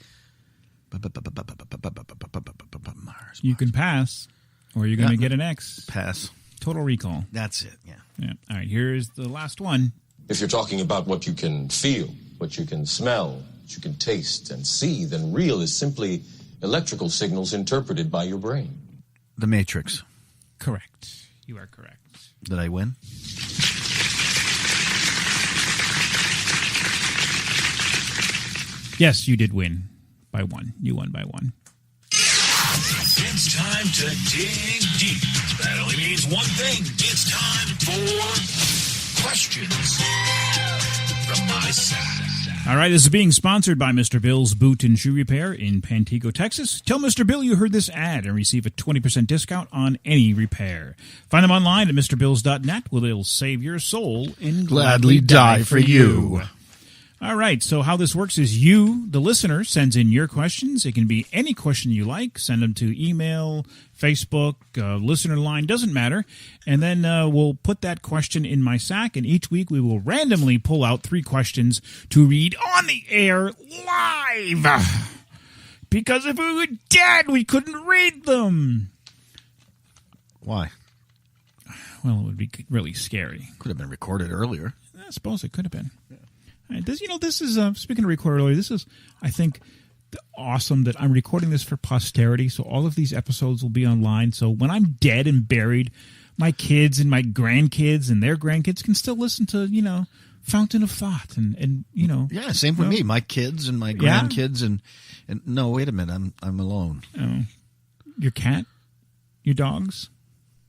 You can pass, or you're going to get an X. Pass. Total Recall. That's it, yeah. All right, here's the last one. If you're talking about what you can feel, what you can smell, what you can taste and see, then real is simply electrical signals interpreted by your brain. The Matrix. Correct. You are correct. Did I win? Yes, you did win by one. You won by one. It's time to dig deep. That only means one thing. It's time for questions from my side. All right, this is being sponsored by Mr. Bill's Boot and Shoe Repair in Pantego, Texas. Tell Mr. Bill you heard this ad and receive a 20% discount on any repair. Find them online at mrbills.net where they'll save your soul and gladly die for you. All right, so how this works is you, the listener, sends in your questions. It can be any question you like. Send them to email, Facebook, listener line, doesn't matter. And then we'll put that question in my sack, and each week we will randomly pull out 3 questions to read on the air live. Because if we were dead, we couldn't read them. Why? Well, it would be really scary. Could have been recorded earlier. I suppose it could have been. This is speaking of record earlier. This is, I think, awesome that I'm recording this for posterity. So all of these episodes will be online. So when I'm dead and buried, my kids and my grandkids and their grandkids can still listen to Fountain of Thought and Yeah, same for me. My kids and my grandkids and no, wait a minute, I'm alone. Oh, your cat, your dogs.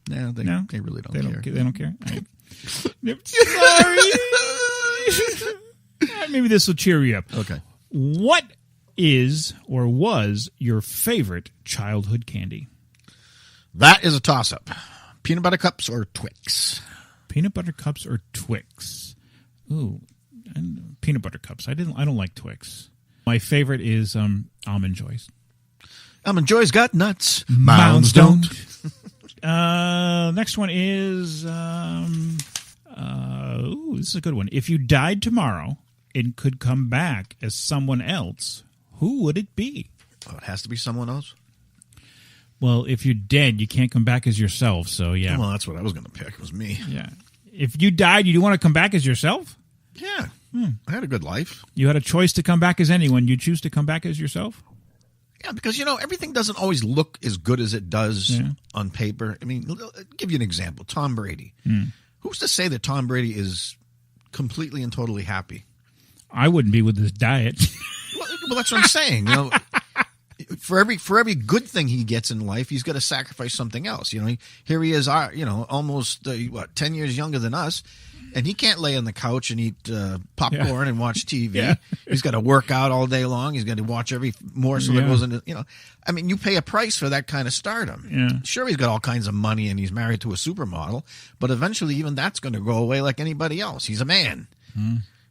No, they really don't care. They don't care. Sorry. Maybe this will cheer you up. Okay. What is or was your favorite childhood candy? That is a toss-up. Peanut butter cups or Twix? Peanut butter cups or Twix? Ooh, and peanut butter cups. I don't like Twix. My favorite is Almond Joys. Almond Joys got nuts. Mounds don't. Next one is this is a good one. If you died tomorrow and could come back as someone else, who would it be? Oh, it has to be someone else? Well, if you're dead, you can't come back as yourself, so yeah. Well, that's what I was going to pick. It was me. Yeah. If you died, you want to come back as yourself? Yeah. I had a good life. You had a choice to come back as anyone. You choose to come back as yourself? Yeah, because, everything doesn't always look as good as it does on paper. I mean, I'll give you an example. Tom Brady. Who's to say that Tom Brady is completely and totally happy? I wouldn't be with his diet. Well, that's what I'm saying. For every good thing he gets in life, he's got to sacrifice something else. Here he is, almost 10 years younger than us, and he can't lay on the couch and eat popcorn and watch TV. Yeah. He's got to work out all day long. He's got to watch every morsel that goes into. I mean, you pay a price for that kind of stardom. Yeah. Sure, he's got all kinds of money and he's married to a supermodel, but eventually, even that's going to go away like anybody else. He's a man.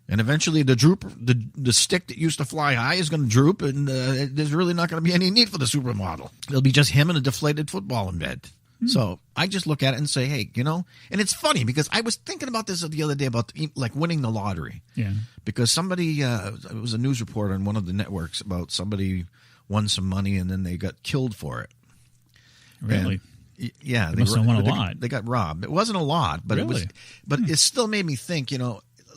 And eventually the stick that used to fly high is going to droop, and there's really not going to be any need for the supermodel. It'll be just him and a deflated football in bed. So I just look at it and say, hey, and it's funny because I was thinking about this the other day about like winning the lottery. Yeah. Because somebody, it was a news report on one of the networks about somebody won some money and then they got killed for it. Really? And, yeah. They must have won a lot. They got robbed. It wasn't a lot, but really? It still made me think,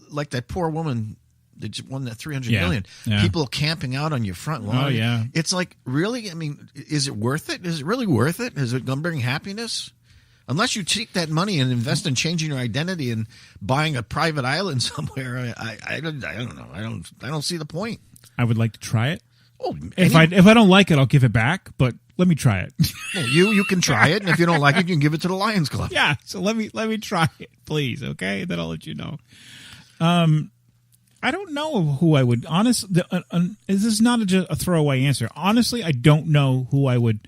like that poor woman that just won that $300 million. Yeah. People camping out on your front lawn. Oh, yeah. It's like, really? I mean, is it worth it? Is it really worth it? Is it going to bring happiness? Unless you take that money and invest in changing your identity and buying a private island somewhere, I don't know. I don't see the point. I would like to try it. Oh, if I don't like it, I'll give it back. But let me try it. Well, you can try it, and if you don't like it, you can give it to the Lions Club. Yeah. So let me try it, please. Okay, then I'll let you know. I don't know who I would. Honestly, this is not a throwaway answer. Honestly, I don't know who I would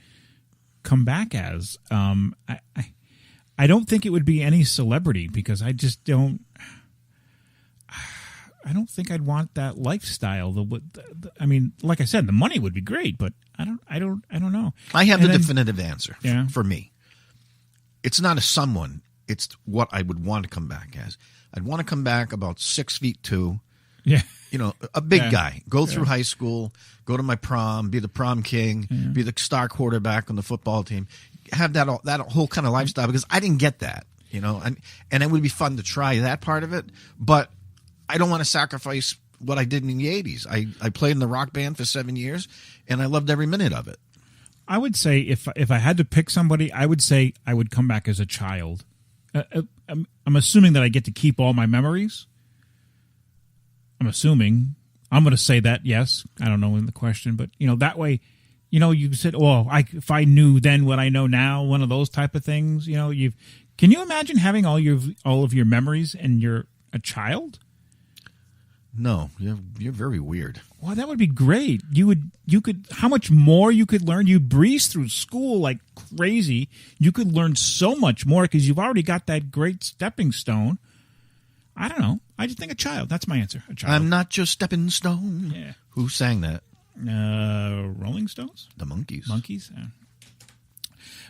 come back as. I don't think it would be any celebrity because I just don't. I don't think I'd want that lifestyle. I mean, like I said, the money would be great, but I don't know. I have the definitive answer. Yeah. For me, it's not a someone. It's what I would want to come back as. I'd want to come back about 6'2", Yeah. A big guy. Go through high school, go to my prom, be the prom king, be the star quarterback on the football team. Have that whole kind of lifestyle, because I didn't get that, and it would be fun to try that part of it, but I don't want to sacrifice what I did in the 80s. I played in the rock band for 7 years, and I loved every minute of it. I would say if I had to pick somebody, I would say I would come back as a child. I'm assuming that I get to keep all my memories. I'm assuming. I'm going to say that, yes. I don't know in the question, but, that way, you said, if I knew then what I know now, one of those type of things, can you imagine having all of your memories and you're a child? No, you're very weird. Well, that would be great. You could, how much more you could learn. You breeze through school like crazy. You could learn so much more because you've already got that great stepping stone. I don't know. I just think a child. That's my answer. A child. I'm not your stepping stone. Yeah. Who sang that? Rolling Stones? The Monkees. Monkees? Yeah.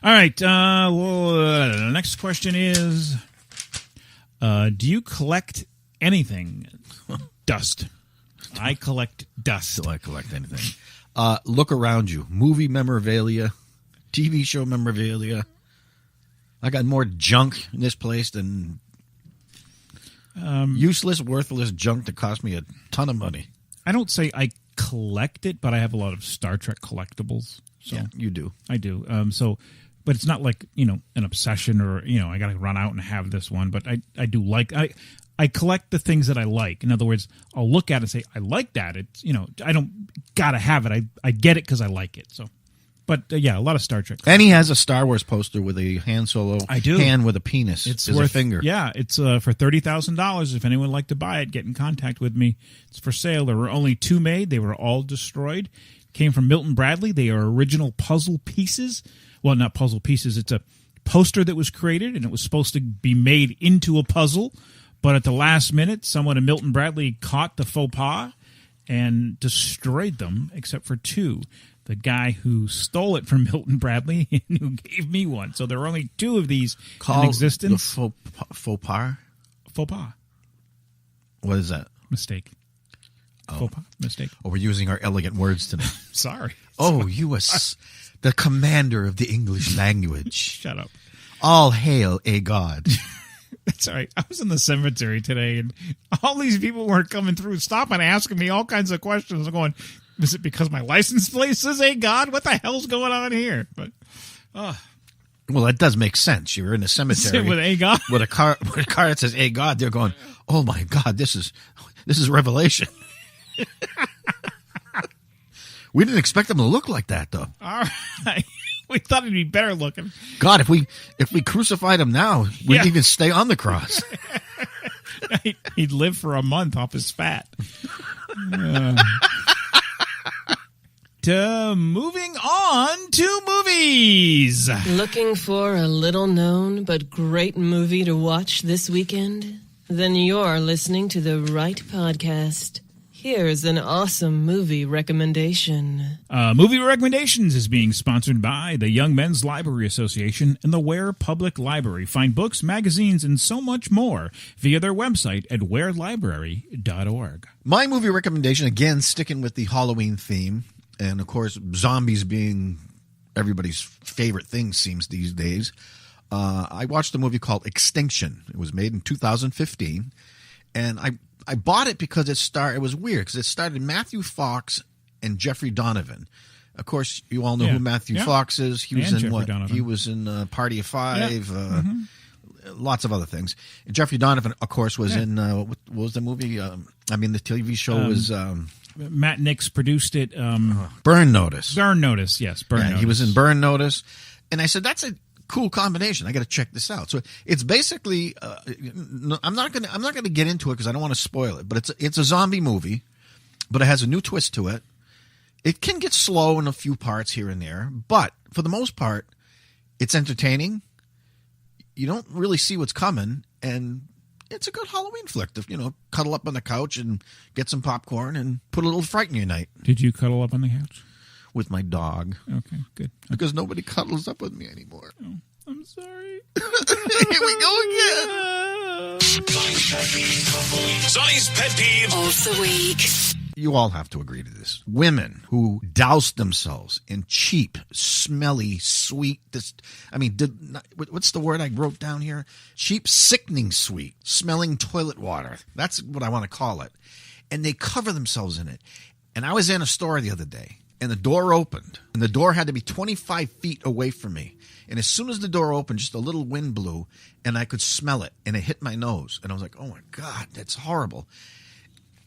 All right. The next question is, do you collect anything? Dust. I collect dust. Do I collect anything? Look around you. Movie memorabilia, TV show memorabilia. I got more junk in this place than useless, worthless junk that cost me a ton of money. I don't say I collect it, but I have a lot of Star Trek collectibles. So yeah, you do. I do. But it's not like, an obsession or, I got to run out and have this one. But I do like, I collect the things that I like. In other words, I'll look at it and say, I like that. It's, I don't got to have it. I get it because I like it. So, but yeah, a lot of Star Trek. And he has a Star Wars poster with a Han Solo hand with a penis. It's worth a finger. Yeah, it's for $30,000. If anyone would like to buy it, get in contact with me. It's for sale. There were only 2 made. They were all destroyed. Came from Milton Bradley. They are original puzzle pieces. Well, not puzzle pieces. It's a poster that was created, and it was supposed to be made into a puzzle. But at the last minute, someone in Milton Bradley caught the faux pas and destroyed them, except for 2. The guy who stole it from Milton Bradley and who gave me one. So there are only 2 of these in existence. The faux pas? Faux pas. What is that? Mistake. Faux pas. Mistake. Oh, we're using our elegant words today. Sorry. Oh, you are the commander of the English language. Shut up. All hail a god. That's all right. I was in the cemetery today, and all these people were coming through, stopping, asking me all kinds of questions. I'm going, is it because my license plate says "Hey God"? What the hell's going on here? But, well, that does make sense. You're in a cemetery with "Hey God" with a car that says "Hey God." They're going, "Oh my God, this is revelation." We didn't expect them to look like that, though. All right. We thought it'd be better looking. God, if we crucified him now, we'd even stay on the cross. He'd live for a month off his fat. Moving on to movies. Looking for a little known but great movie to watch this weekend? Then you're listening to the right podcast. Here's an awesome movie recommendation. Movie Recommendations is being sponsored by the Young Men's Library Association and the Ware Public Library. Find books, magazines, and so much more via their website at warelibrary.org. My movie recommendation, again, sticking with the Halloween theme, and of course, zombies being everybody's favorite thing seems these days. I watched a movie called Extinction. It was made in 2015, and I bought it because it was weird because it started Matthew Fox and Jeffrey Donovan. Of course, you all know who Matthew Fox is. He was in what? Donovan. He was in Party of Five, lots of other things. And Jeffrey Donovan, of course, was in what was the movie? The TV show was Matt Nix produced it. Burn Notice. Burn Notice, yes. Burn Notice. He was in Burn Notice, and I said that's a cool combination. I got to check this out. So it's basically I'm not gonna get into it because I don't want to spoil it. But it's a zombie movie, but it has a new twist to it. It can get slow in a few parts here and there, but for the most part, it's entertaining. You don't really see what's coming, and it's a good Halloween flick to cuddle up on the couch and get some popcorn and put a little fright in your night. Did you cuddle up on the couch? With my dog. Okay, good. Because nobody cuddles up with me anymore. Oh, I'm sorry. Here we go again. Sonny's pet peeve of the week. You all have to agree to this. Women who douse themselves in cheap, smelly, sweet, what's the word I wrote down here? Cheap, sickening sweet, smelling toilet water. That's what I want to call it. And they cover themselves in it. And I was in a store the other day, and the door opened, and the door had to be 25 feet away from me. And as soon as the door opened, just a little wind blew, and I could smell it, and it hit my nose. And I was like, oh, my God, that's horrible.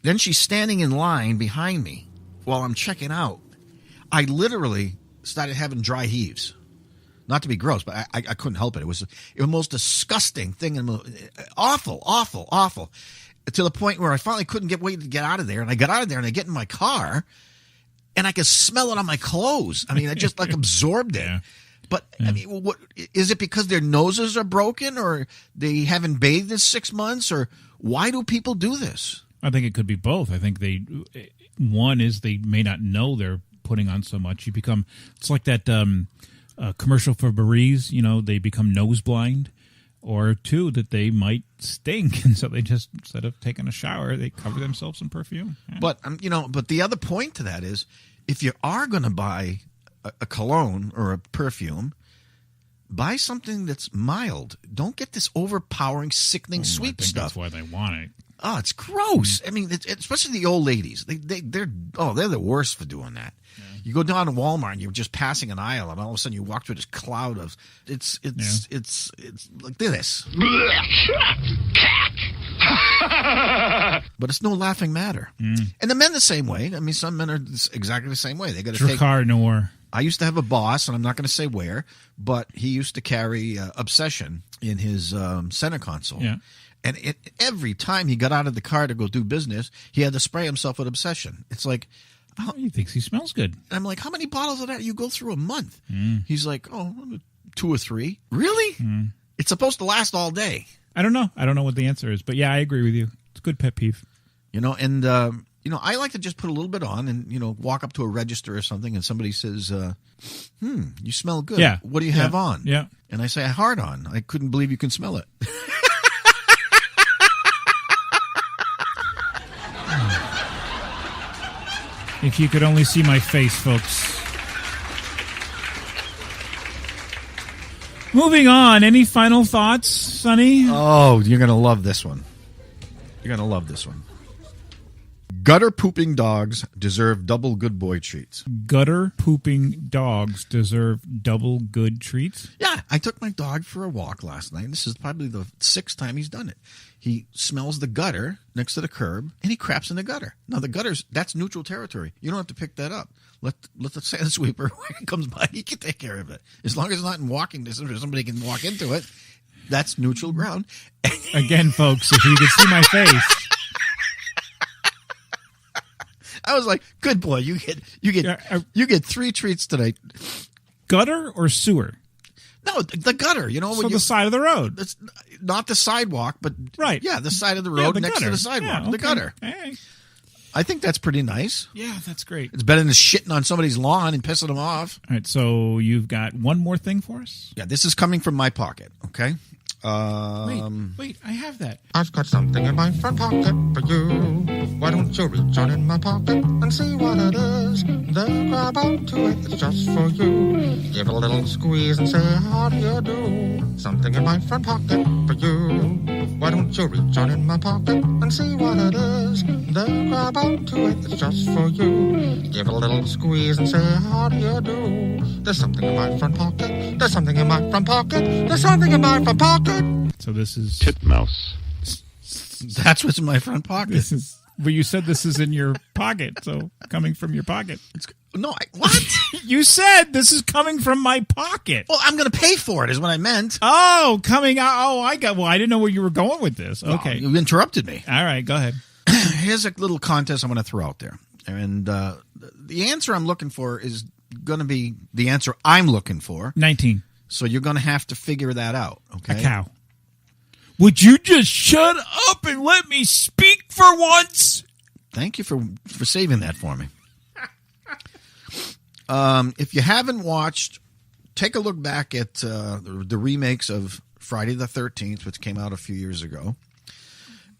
Then she's standing in line behind me while I'm checking out. I literally started having dry heaves. Not to be gross, but I couldn't help it. It was the most disgusting thing. Awful, awful, awful. To the point where I finally couldn't wait to get out of there. And I got out of there and I get in my car and I could smell it on my clothes. I mean, I just absorbed it. Yeah. But I mean, what is it because their noses are broken or they haven't bathed in 6 months, or why do people do this? I think it could be both. I think one is they may not know they're putting on so much. It's like that commercial for Breeze, they become nose blind. Or two, that they might stink, and so they just, instead of taking a shower, they cover themselves in perfume. Yeah. But but the other point to that is, if you are going to buy a cologne or a perfume, buy something that's mild. Don't get this overpowering, sickening sweet stuff. That's why they want it. Oh, it's gross. I mean, especially the old ladies. They're the worst for doing that. Yeah. You go down to Walmart and you're just passing an aisle, and all of a sudden you walk through this cloud of it's like this. But it's no laughing matter. And the men the same way. I mean, some men are exactly the same way. They got to take. Noir. I used to have a boss, and I'm not going to say where, but he used to carry Obsession in his center console. Yeah. And every time he got out of the car to go do business, he had to spray himself with Obsession. It's like, he thinks he smells good. And I'm like, how many bottles of that you go through a month? He's like, 2 or 3. Really? It's supposed to last all day. I don't know. I don't know what the answer is, but yeah, I agree with you. It's a good pet peeve. And I like to just put a little bit on and walk up to a register or something, and somebody says, you smell good. Yeah. What do you have on? Yeah. And I say, hard on. I couldn't believe you can smell it. If you could only see my face, folks. Moving on. Any final thoughts, Sonny? Oh, you're going to love this one. Gutter pooping dogs deserve double good boy treats. Gutter pooping dogs deserve double good treats? Yeah, I took my dog for a walk last night. This is probably the 6th time he's done it. He smells the gutter next to the curb, and he craps in the gutter. Now, the gutter's, that's neutral territory. You don't have to pick that up. Let the sand sweeper, when he comes by, he can take care of it. As long as it's not in walking distance or somebody can walk into it, that's neutral ground. Again, folks, if you could see my face. I was like, good boy, you get 3 treats tonight. Gutter or sewer? No, the gutter. So the side of the road. It's not the sidewalk, but right. Yeah, the side of the road next to the sidewalk. Yeah, okay. The gutter. Hey. I think that's pretty nice. Yeah, that's great. It's better than shitting on somebody's lawn and pissing them off. All right, so you've got one more thing for us? Yeah, this is coming from my pocket, okay? Wait, I have that. I've got something in my front pocket for you. Why don't you reach on in my pocket and see what it is? Then grab onto it, it's just for you. Give it a little squeeze and say, how do you do? Something in my front pocket for you. Why don't you reach on in my pocket and see what it is? Then grab onto it, it's just for you. Give it a little squeeze and say, how do you do? There's something in my front pocket. There's something in my front pocket. There's something in my front pocket. So this is titmouse. That's what's in my front pocket. This is. Well, you said this is in your pocket, so coming from your pocket. What? You said this is coming from my pocket. Well, I'm going to pay for it, is what I meant. Oh, coming out. Oh, I didn't know where you were going with this. Okay. You interrupted me. All right, go ahead. Here's a little contest I'm going to throw out there. And the answer I'm looking for is going to be the answer I'm looking for. 19. So you're going to have to figure that out, okay? A cow. Would you just shut up and let me speak for once? Thank you for saving that for me. If you haven't watched, take a look back at the remakes of Friday the 13th, which came out a few years ago.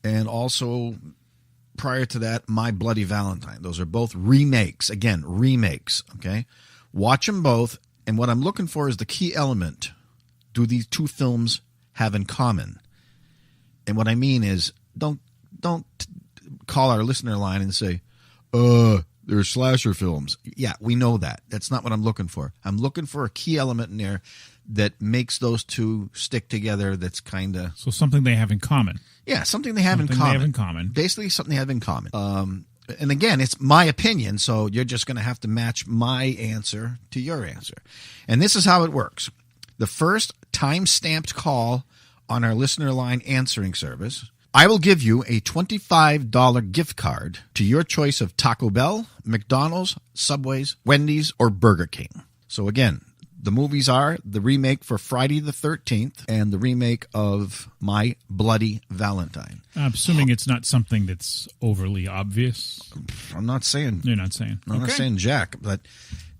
and also prior to that, My Bloody Valentine. Those are both remakes. Again, remakes, okay? Watch them both, and what I'm looking for is the key element. Do these two films have in common? And what I mean is, don't call our listener line and say, they're slasher films. Yeah, we know that. That's not what I'm looking for. I'm looking for a key element in there that makes those two stick together. That's kind of... So something they have in common. Yeah, something they have in common. Basically, something they have in common. And again, it's my opinion, so you're just going to have to match my answer to your answer. And this is how it works. The first time-stamped call on our listener line answering service, I will give you a $25 gift card to your choice of Taco Bell, McDonald's, Subway's, Wendy's, or Burger King. So again, the movies are the remake for Friday the 13th and the remake of My Bloody Valentine. I'm assuming it's not something that's overly obvious. I'm not saying. You're not saying. I'm not saying jack, but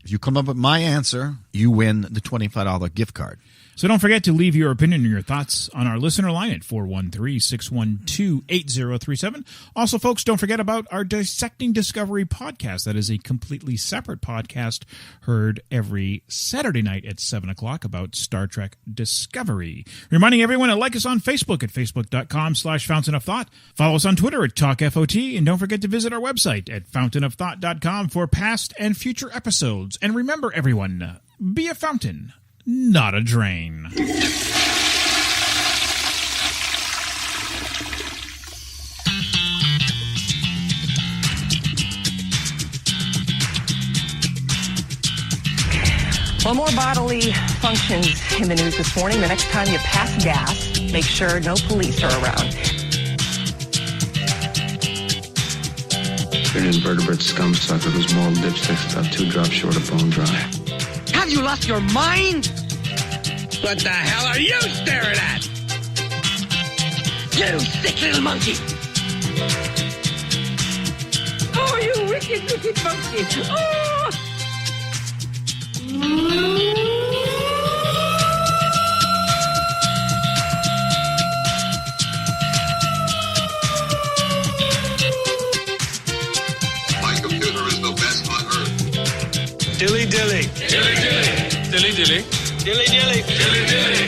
if you come up with my answer, you win the $25 gift card. So don't forget to leave your opinion and your thoughts on our listener line at 413-612-8037. Also, folks, don't forget about our Dissecting Discovery podcast. That is a completely separate podcast heard every Saturday night at 7 o'clock about Star Trek Discovery. Reminding everyone to like us on Facebook at facebook.com/Fountain of Thought. Follow us on Twitter at TalkFOT. And don't forget to visit our website at fountainofthought.com for past and future episodes. And remember, everyone, be a fountain, not a drain. Well, more bodily functions in the news this morning. The next time you pass gas, make sure no police are around. You're an invertebrate scum sucker whose moral dipstick's about 2 drops short of bone dry. Have you lost your mind? What the hell are you staring at? You sick little monkey! Oh, you wicked, wicked monkey! Oh! My computer is the best on earth. Dilly dilly. Dilly dilly. Dilly dilly. Dilly dilly. Dilly dilly.